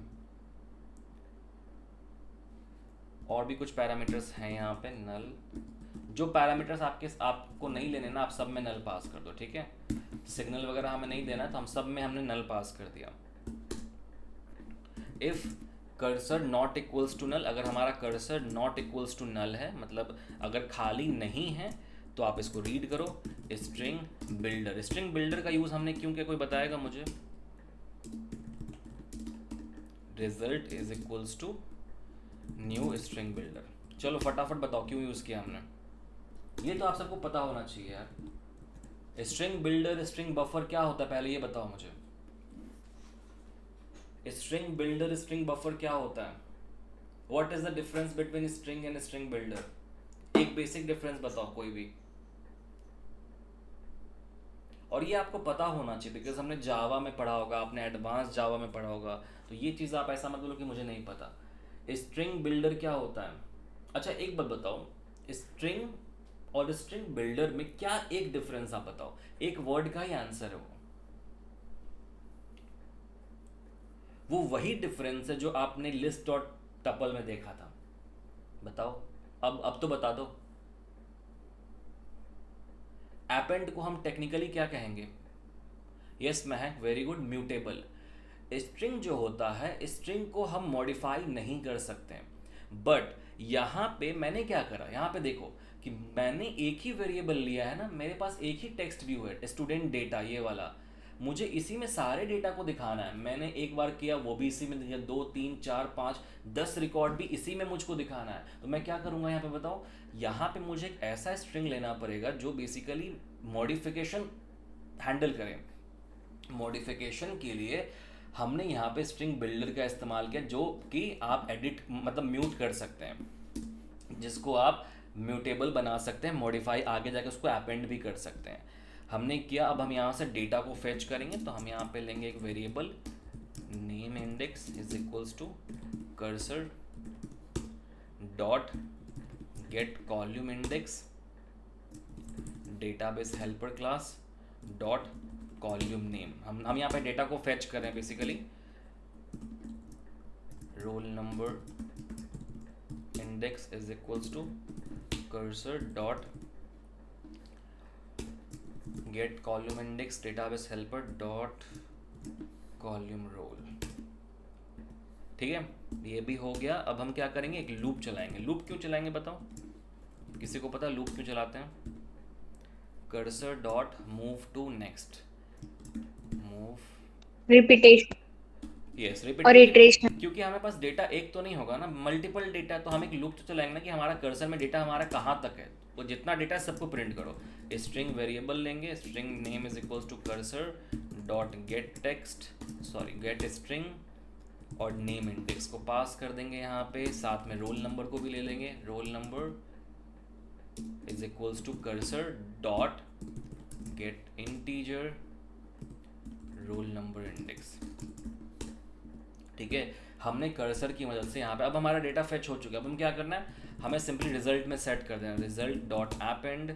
और भी कुछ पैरामीटर्स हैं यहाँ पे, नल, जो पैरामीटर्स आपको नहीं लेने ना, आप सब में नल पास कर दो, ठीक है। सिग्नल वगैरह हमें नहीं देना तो हम सब में हमने नल पास कर दिया। If cursor not equals to null, अगर हमारा cursor not equals to null है, मतलब अगर खाली नहीं है, तो आप इसको रीड करो स्ट्रिंग बिल्डर। स्ट्रिंग बिल्डर का यूज़ हमने क्यों किया, कोई बताएगा मुझे? Result is equals to new string builder. चलो फटाफट बताओ क्यों यूज़ किया हमने, ये तो आप सबको पता होना चाहिए यार। स्ट्रिंग बिल्डर, स्ट्रिंग बफर क्या होता है, पहले ये बताओ मुझे। स्ट्रिंग बिल्डर, स्ट्रिंग बफर क्या होता है? What is the difference between string and string builder? एक बेसिक डिफरेंस बताओ कोई भी। और ये आपको पता होना चाहिए बिकॉज हमने जावा में पढ़ा होगा, आपने एडवांस जावा में पढ़ा होगा, तो ये चीज़ आप ऐसा मत बोलो कि मुझे नहीं पता। स्ट्रिंग बिल्डर क्या होता है? अच्छा एक बात बताओ, स्ट्रिंग और स्ट्रिंग बिल्डर में क्या एक डिफरेंस आप बताओ, एक वर्ड का ही आंसर है वो वही डिफरेंस है जो आपने लिस्ट और टपल में देखा था, बताओ। अब तो बता दो। एपेंड को हम टेक्निकली क्या कहेंगे? यस महक, वेरी गुड, म्यूटेबल। स्ट्रिंग जो होता है, स्ट्रिंग को हम मॉडिफाई नहीं कर सकते, बट यहाँ पे मैंने क्या करा, यहाँ पे देखो कि मैंने एक ही वेरिएबल लिया है ना, मेरे पास एक ही टेक्स्ट व्यू है, स्टूडेंट डेटा ये वाला, मुझे इसी में सारे डेटा को दिखाना है। मैंने एक बार किया वो भी इसी में दिया, 2 3 4 5 10 रिकॉर्ड भी इसी में मुझको दिखाना है, तो मैं क्या करूँगा यहाँ पे बताओ, यहाँ पे मुझे एक ऐसा स्ट्रिंग लेना पड़ेगा जो बेसिकली मॉडिफिकेशन हैंडल करे। मॉडिफिकेशन के लिए हमने यहाँ पे स्ट्रिंग बिल्डर का इस्तेमाल किया, जो कि आप एडिट मतलब म्यूट कर सकते हैं, जिसको आप म्यूटेबल बना सकते हैं, मॉडिफाई आगे जाके उसको अपेंड भी कर सकते हैं। हमने किया, अब हम यहाँ से डेटा को फेच करेंगे, तो हम यहाँ पे लेंगे एक variable name index is equals to cursor dot get column index database helper class dot column name. हम यहाँ पे डेटा को फेच कर रहे हैं basically, roll number index is equals to cursor dot get column index database helper dot column roll. ठीक है, ये भी हो गया। अब हम क्या करेंगे, एक लूप चलाएंगे। लूप क्यों चलाएंगे बताओ, किसी को पता लूप क्यों चलाते हैं? Cursor dot move to next, move, repetition yes और रिपीट, इटरेशन। क्योंकि हमारे पास डेटा एक तो नहीं होगा ना, मल्टीपल डेटा, तो हम एक लूप तो चलाएंगे ना कि हमारा कर्सर में डेटा हमारा कहाँ तक है, वो जितना डेटा है सबको प्रिंट करो। स्ट्रिंग वेरिएबल लेंगे, string name is equals to cursor dot get text, sorry get string, और नेम इंडेक्स को पास कर देंगे यहाँ पे, साथ में रोल नंबर को भी ले लेंगे, roll number is equals to cursor dot get integer roll number index. ठीक है, हमने कर्सर की मदद से यहाँ पे, अब हमारा डेटा फेच हो चुका है। अब हम क्या करना है, हमें सिंपली रिजल्ट में सेट कर देना, रिजल्ट डॉट अपेंड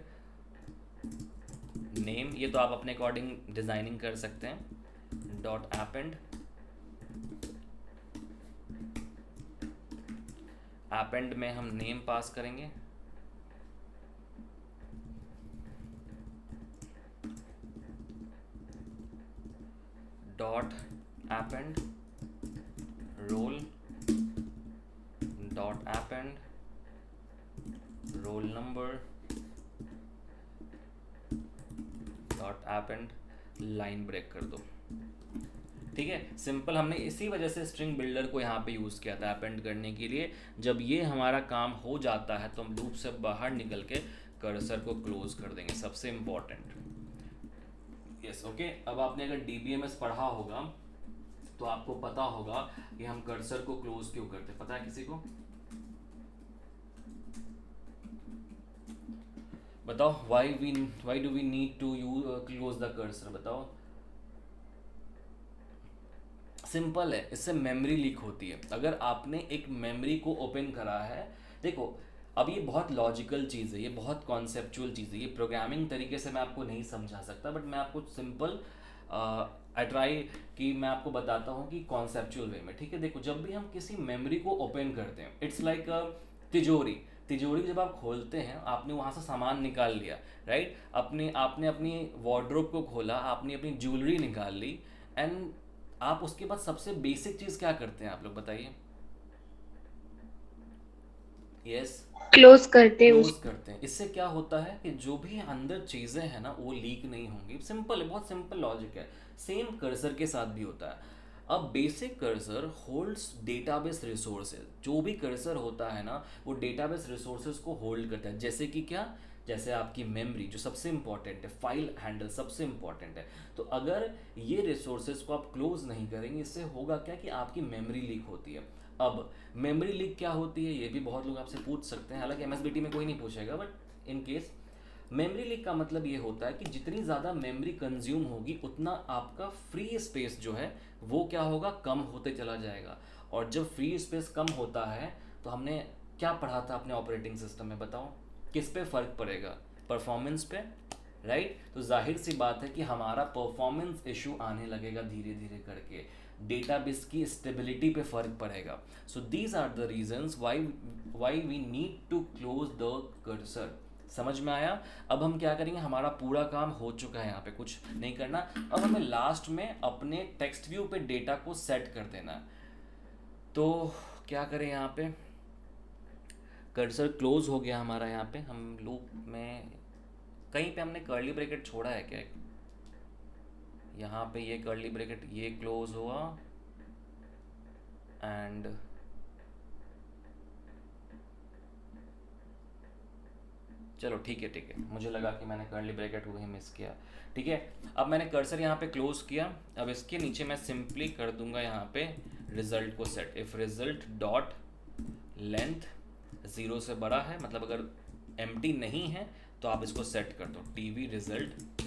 नेम, ये तो आप अपने अकॉर्डिंग डिजाइनिंग कर सकते हैं, डॉट अपेंड अपेंड में हम नेम पास करेंगे, dot append roll dot append roll number dot append line break कर दो। ठीक है, सिंपल। हमने इसी वजह से स्ट्रिंग बिल्डर को यहाँ पे यूज़ किया था अपेंड करने के लिए। जब ये हमारा काम हो जाता है तो हम लूप से बाहर निकल के कर्सर को क्लोज कर देंगे, सबसे इम्पॉर्टेंट। Yes okay. अब आपने अगर DBMS पढ़ा होगा तो आपको पता होगा कि हम कर्सर को क्लोज क्यों करते, पता है किसी को? बताओ, why do we need to close the cursor, बताओ। सिंपल है, इससे मेमोरी लीक होती है। अगर आपने एक मेमोरी को ओपन करा है, देखो अब ये बहुत लॉजिकल चीज़ है, ये बहुत कॉन्सेप्चुअल चीज़ है, ये प्रोग्रामिंग तरीके से मैं आपको नहीं समझा सकता, बट मैं आपको सिंपल आई ट्राई कि मैं आपको बताता हूँ कि कॉन्सेप्चुअल वे में। ठीक है, देखो जब भी हम किसी मेमोरी को ओपन करते हैं, इट्स लाइक तिजोरी। तिजोरी जब आप खोलते हैं, आपने वहाँ से सामान निकाल लिया, राइट, आपने अपनी वार्डरोब को खोला, आपने अपनी ज्वेलरी निकाल ली, एंड आप उसके बाद सबसे बेसिक चीज़ क्या करते हैं, आप लोग बताइए? यस, क्लोज करते हैं क्लोज करते हैं। इससे क्या होता है कि जो भी अंदर चीज़ें हैं ना वो लीक नहीं होंगी। सिंपल है, बहुत सिंपल लॉजिक है। सेम कर्सर के साथ भी होता है। अब basic cursor holds database resources. जो भी कर्सर होता है ना वो डेटाबेस रिसोर्सेज को होल्ड करता है। जैसे कि क्या, जैसे आपकी मेमोरी जो सबसे इंपॉर्टेंट है, फाइल हैंडल सबसे इंपॉर्टेंट है। तो अगर ये रिसोर्सेज को आप क्लोज नहीं करेंगे, इससे होगा क्या कि आपकी मेमोरी लीक होती है। अब मेमोरी लीक क्या होती है ये भी बहुत लोग आपसे पूछ सकते हैं, हालांकि MSBT में कोई नहीं पूछेगा, but in case memory leak का मतलब ये होता है कि जितनी ज़्यादा मेमोरी कंज्यूम होगी उतना आपका फ्री स्पेस जो है वो क्या होगा, कम होते चला जाएगा। और जब फ्री स्पेस कम होता है तो हमने क्या पढ़ा था अपने ऑपरेटिंग सिस्टम में, बताओ किस पे फ़र्क पड़ेगा? परफॉर्मेंस पे, राइट। तो जाहिर सी बात है कि हमारा परफॉर्मेंस इशू आने लगेगा धीरे धीरे करके, डेटाबेस की स्टेबिलिटी पे फ़र्क पड़ेगा। So these are the reasons why we need to close the cursor. समझ में आया? अब हम क्या करेंगे, हमारा पूरा काम हो चुका है, यहाँ पे कुछ नहीं करना। अब हमें लास्ट में अपने टेक्स्ट व्यू पे डेटा को सेट कर देना है। तो क्या करें, यहाँ पे कर्सर क्लोज हो गया हमारा। यहाँ पे हम लूप में कहीं पे हमने कर्ली ब्रैकेट छोड़ा है क्या? यहाँ पे ये कर्ली ब्रैकेट ये क्लोज हुआ, एंड चलो ठीक है, मुझे लगा कि मैंने कर्ली ब्रैकेट को कहीं मिस किया। ठीक है, अब मैंने कर्सर यहाँ पे क्लोज किया। अब इसके नीचे मैं सिंपली कर दूंगा यहाँ पे रिजल्ट को set. If result dot length 0 से बड़ा है, मतलब अगर एम्प्टी नहीं है तो आप इसको सेट कर दो। TV result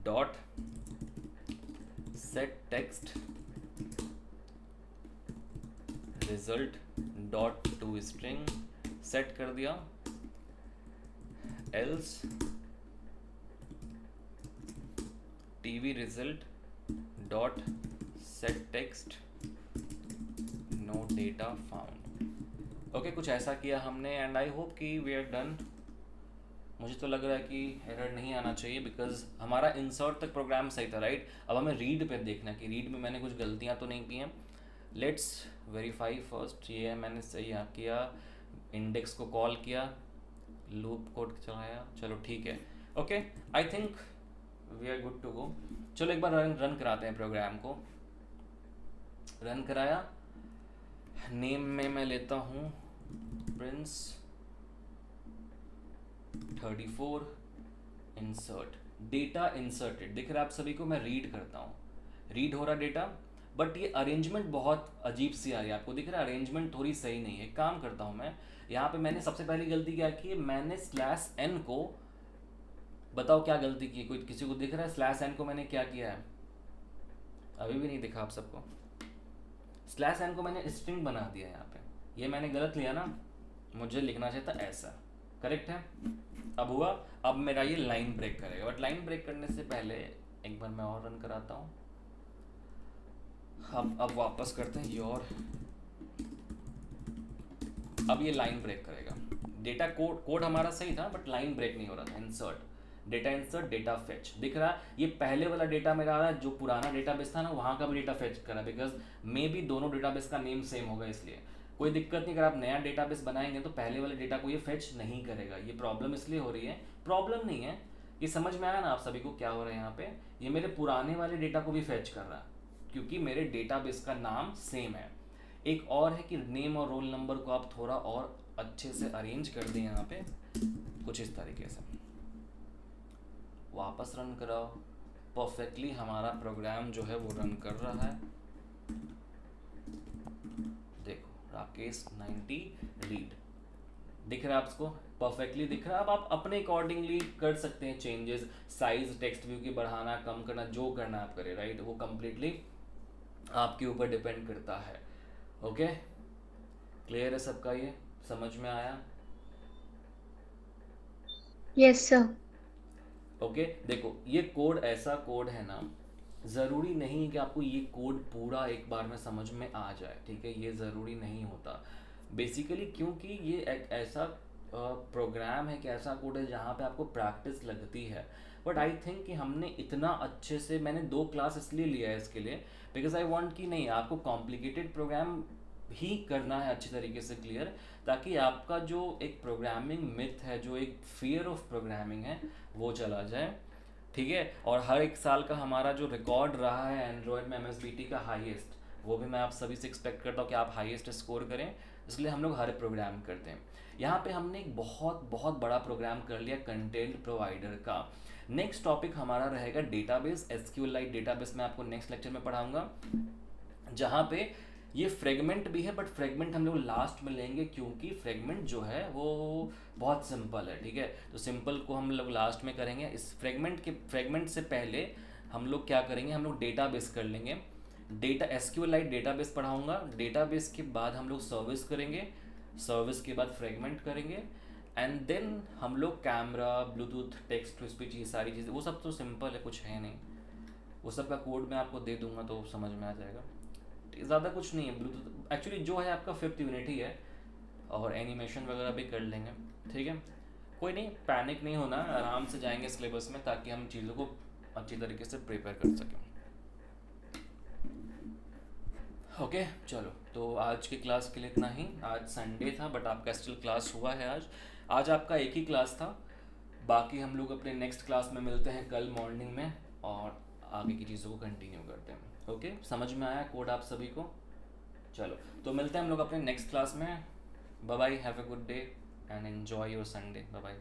dot set text result dot to string set कर दिया। Else TV result dot set text no data found. Okay, कुछ ऐसा किया हमने एंड आई होप कि वी आर डन। मुझे तो लग रहा है कि एरर नहीं आना चाहिए बिकॉज हमारा इंसर्ट तक प्रोग्राम सही था, राइट। अब हमें रीड पे देखना कि रीड में मैंने कुछ गलतियां तो नहीं की हैं। Let's verify first. ये मैंने सही किया, इंडेक्स को कॉल किया, लूप कोड चलाया, चलो ठीक है। Okay, I think we are good to go. चलो एक बार रन कराते हैं प्रोग्राम को। रन कराया, नेम में मैं लेता हूँ प्रिंस 34, इंसर्ट डेटा इंसर्टेड। दिख रहा है आप सभी को, मैं रीड करता हूँ, रीड हो रहा डेटा, बट ये अरेंजमेंट बहुत अजीब सी आ रही है। आपको दिख रहा है अरेंजमेंट थोड़ी सही नहीं है। काम करता हूँ मैं, यहाँ पे मैंने सबसे पहली गलती क्या की, मैंने स्लैश एन को, बताओ क्या गलती की, कोई किसी को दिख रहा है स्लैश एन को मैंने क्या किया है? अभी भी नहीं दिखा आप सबको? स्लैश एन को मैंने स्ट्रिंग बना दिया यहाँ पे, ये मैंने गलत लिया ना, मुझे लिखना चाहिए था ऐसा। करेक्ट है? अब हुआ, अब मेरा ये लाइन ब्रेक करेगा, बट लाइन ब्रेक करने से पहले एक बार मैं और रन कराता हूँ। अब वापस करते हैं योर। अब ये लाइन ब्रेक करेगा। डेटा कोड हमारा सही था बट लाइन ब्रेक नहीं हो रहा था। Insert data, insert data fetch, दिख रहा है ये पहले वाला डेटा मेरा आ रहा है, जो पुराना डेटाबेस था ना वहाँ का भी डेटा फेच करा, बिकॉज मे बी दोनों डेटाबेस का नेम सेम होगा, इसलिए कोई दिक्कत नहीं। अगर आप नया डेटाबेस बनाएंगे तो पहले वाले डेटा को ये फेच नहीं करेगा। ये प्रॉब्लम इसलिए हो रही है, प्रॉब्लम नहीं है, ये समझ में आया ना आप सभी को क्या हो रहा है यहाँ पे? ये मेरे पुराने वाले डेटा को भी फेच कर रहा है क्योंकि मेरे डेटाबेस का नाम सेम है। एक और है कि नेम और रोल नंबर को आप थोड़ा और अच्छे से अरेंज कर दें यहाँ पे, कुछ इस तरीके से। वापस रन कराओ, परफेक्टली हमारा प्रोग्राम जो है वो रन कर रहा है। देखो राकेश 90 रीड, दिख रहा है आपको? परफेक्टली दिख रहा है। अब आप अपने अकॉर्डिंगली कर सकते हैं चेंजेस, साइज टेक्स्ट व्यू की बढ़ाना कम करना, जो करना आप करें, राइट। वो कम्प्लीटली आपके ऊपर डिपेंड करता है। ओके, क्लियर है सबका? ये समझ में आया? Yes sir. ओके, देखो ये कोड ऐसा कोड है ना, ज़रूरी नहीं है कि आपको ये कोड पूरा एक बार में समझ में आ जाए, ठीक है, ये ज़रूरी नहीं होता बेसिकली, क्योंकि ये एक ऐसा प्रोग्राम है कि ऐसा कोड है जहाँ पे आपको प्रैक्टिस लगती है। बट आई थिंक कि हमने इतना अच्छे से, मैंने 2 क्लास इसलिए लिया है इसके लिए बिकॉज आई वांट कि नहीं आपको कॉम्प्लिकेटेड प्रोग्राम ही करना है अच्छी तरीके से क्लियर, ताकि आपका जो एक प्रोग्रामिंग मिथ है, जो एक फियर ऑफ प्रोग्रामिंग है, वो चला जाए, ठीक है। और हर एक साल का हमारा जो रिकॉर्ड रहा है एंड्रॉयड में MSBT का हाईएस्ट, वो भी मैं आप सभी से एक्सपेक्ट करता हूँ कि आप हाईएस्ट स्कोर करें, इसलिए हम लोग हर प्रोग्राम करते हैं। यहाँ पे हमने एक बहुत बहुत बड़ा प्रोग्राम कर लिया कंटेंट प्रोवाइडर का। नेक्स्ट टॉपिक हमारा रहेगा डेटाबेस, SQLite डेटाबेस मैं आपको नेक्स्ट लेक्चर में पढ़ाऊंगा, जहाँ पे ये फ्रेगमेंट भी है, बट फ्रेगमेंट हम लोग लास्ट में लेंगे क्योंकि फ्रेगमेंट जो है वो बहुत सिंपल है, ठीक है। तो सिंपल को हम लोग लास्ट में करेंगे। इस फ्रेगमेंट से पहले हम लोग क्या करेंगे, हम लोग डेटाबेस कर लेंगे। SQLite डेटाबेस पढ़ाऊंगा, डेटाबेस के बाद हम लोग सर्विस करेंगे, सर्विस के बाद फ्रेगमेंट करेंगे, एंड देन हम लोग camera, bluetooth, text to speech, ये सारी चीज़ें, वो सब तो सिंपल है, कुछ है नहीं, वो सब का कोड मैं आपको दे दूंगा तो समझ में आ जाएगा। ज़्यादा कुछ नहीं है। ब्लूटूथ एक्चुअली जो है आपका 5th यूनिट ही है, और एनिमेशन वगैरह भी कर लेंगे, ठीक है। कोई नहीं, पैनिक नहीं होना, आराम से जाएंगे सिलेबस में ताकि हम चीज़ों को अच्छी तरीके से प्रिपेयर कर सकें। ओके चलो, तो आज की क्लास के लिए इतना ही। आज संडे था बट आपका स्टिल क्लास हुआ है। आज आपका एक ही क्लास था, बाकी हम लोग अपने नेक्स्ट क्लास में मिलते हैं कल मॉर्निंग में और आगे की चीज़ों को कंटिन्यू करते हैं। ओके, समझ में आया कोड आप सभी को? चलो तो मिलते हैं हम लोग अपने नेक्स्ट क्लास में। Bye bye, have a good day and enjoy your Sunday. Bye bye.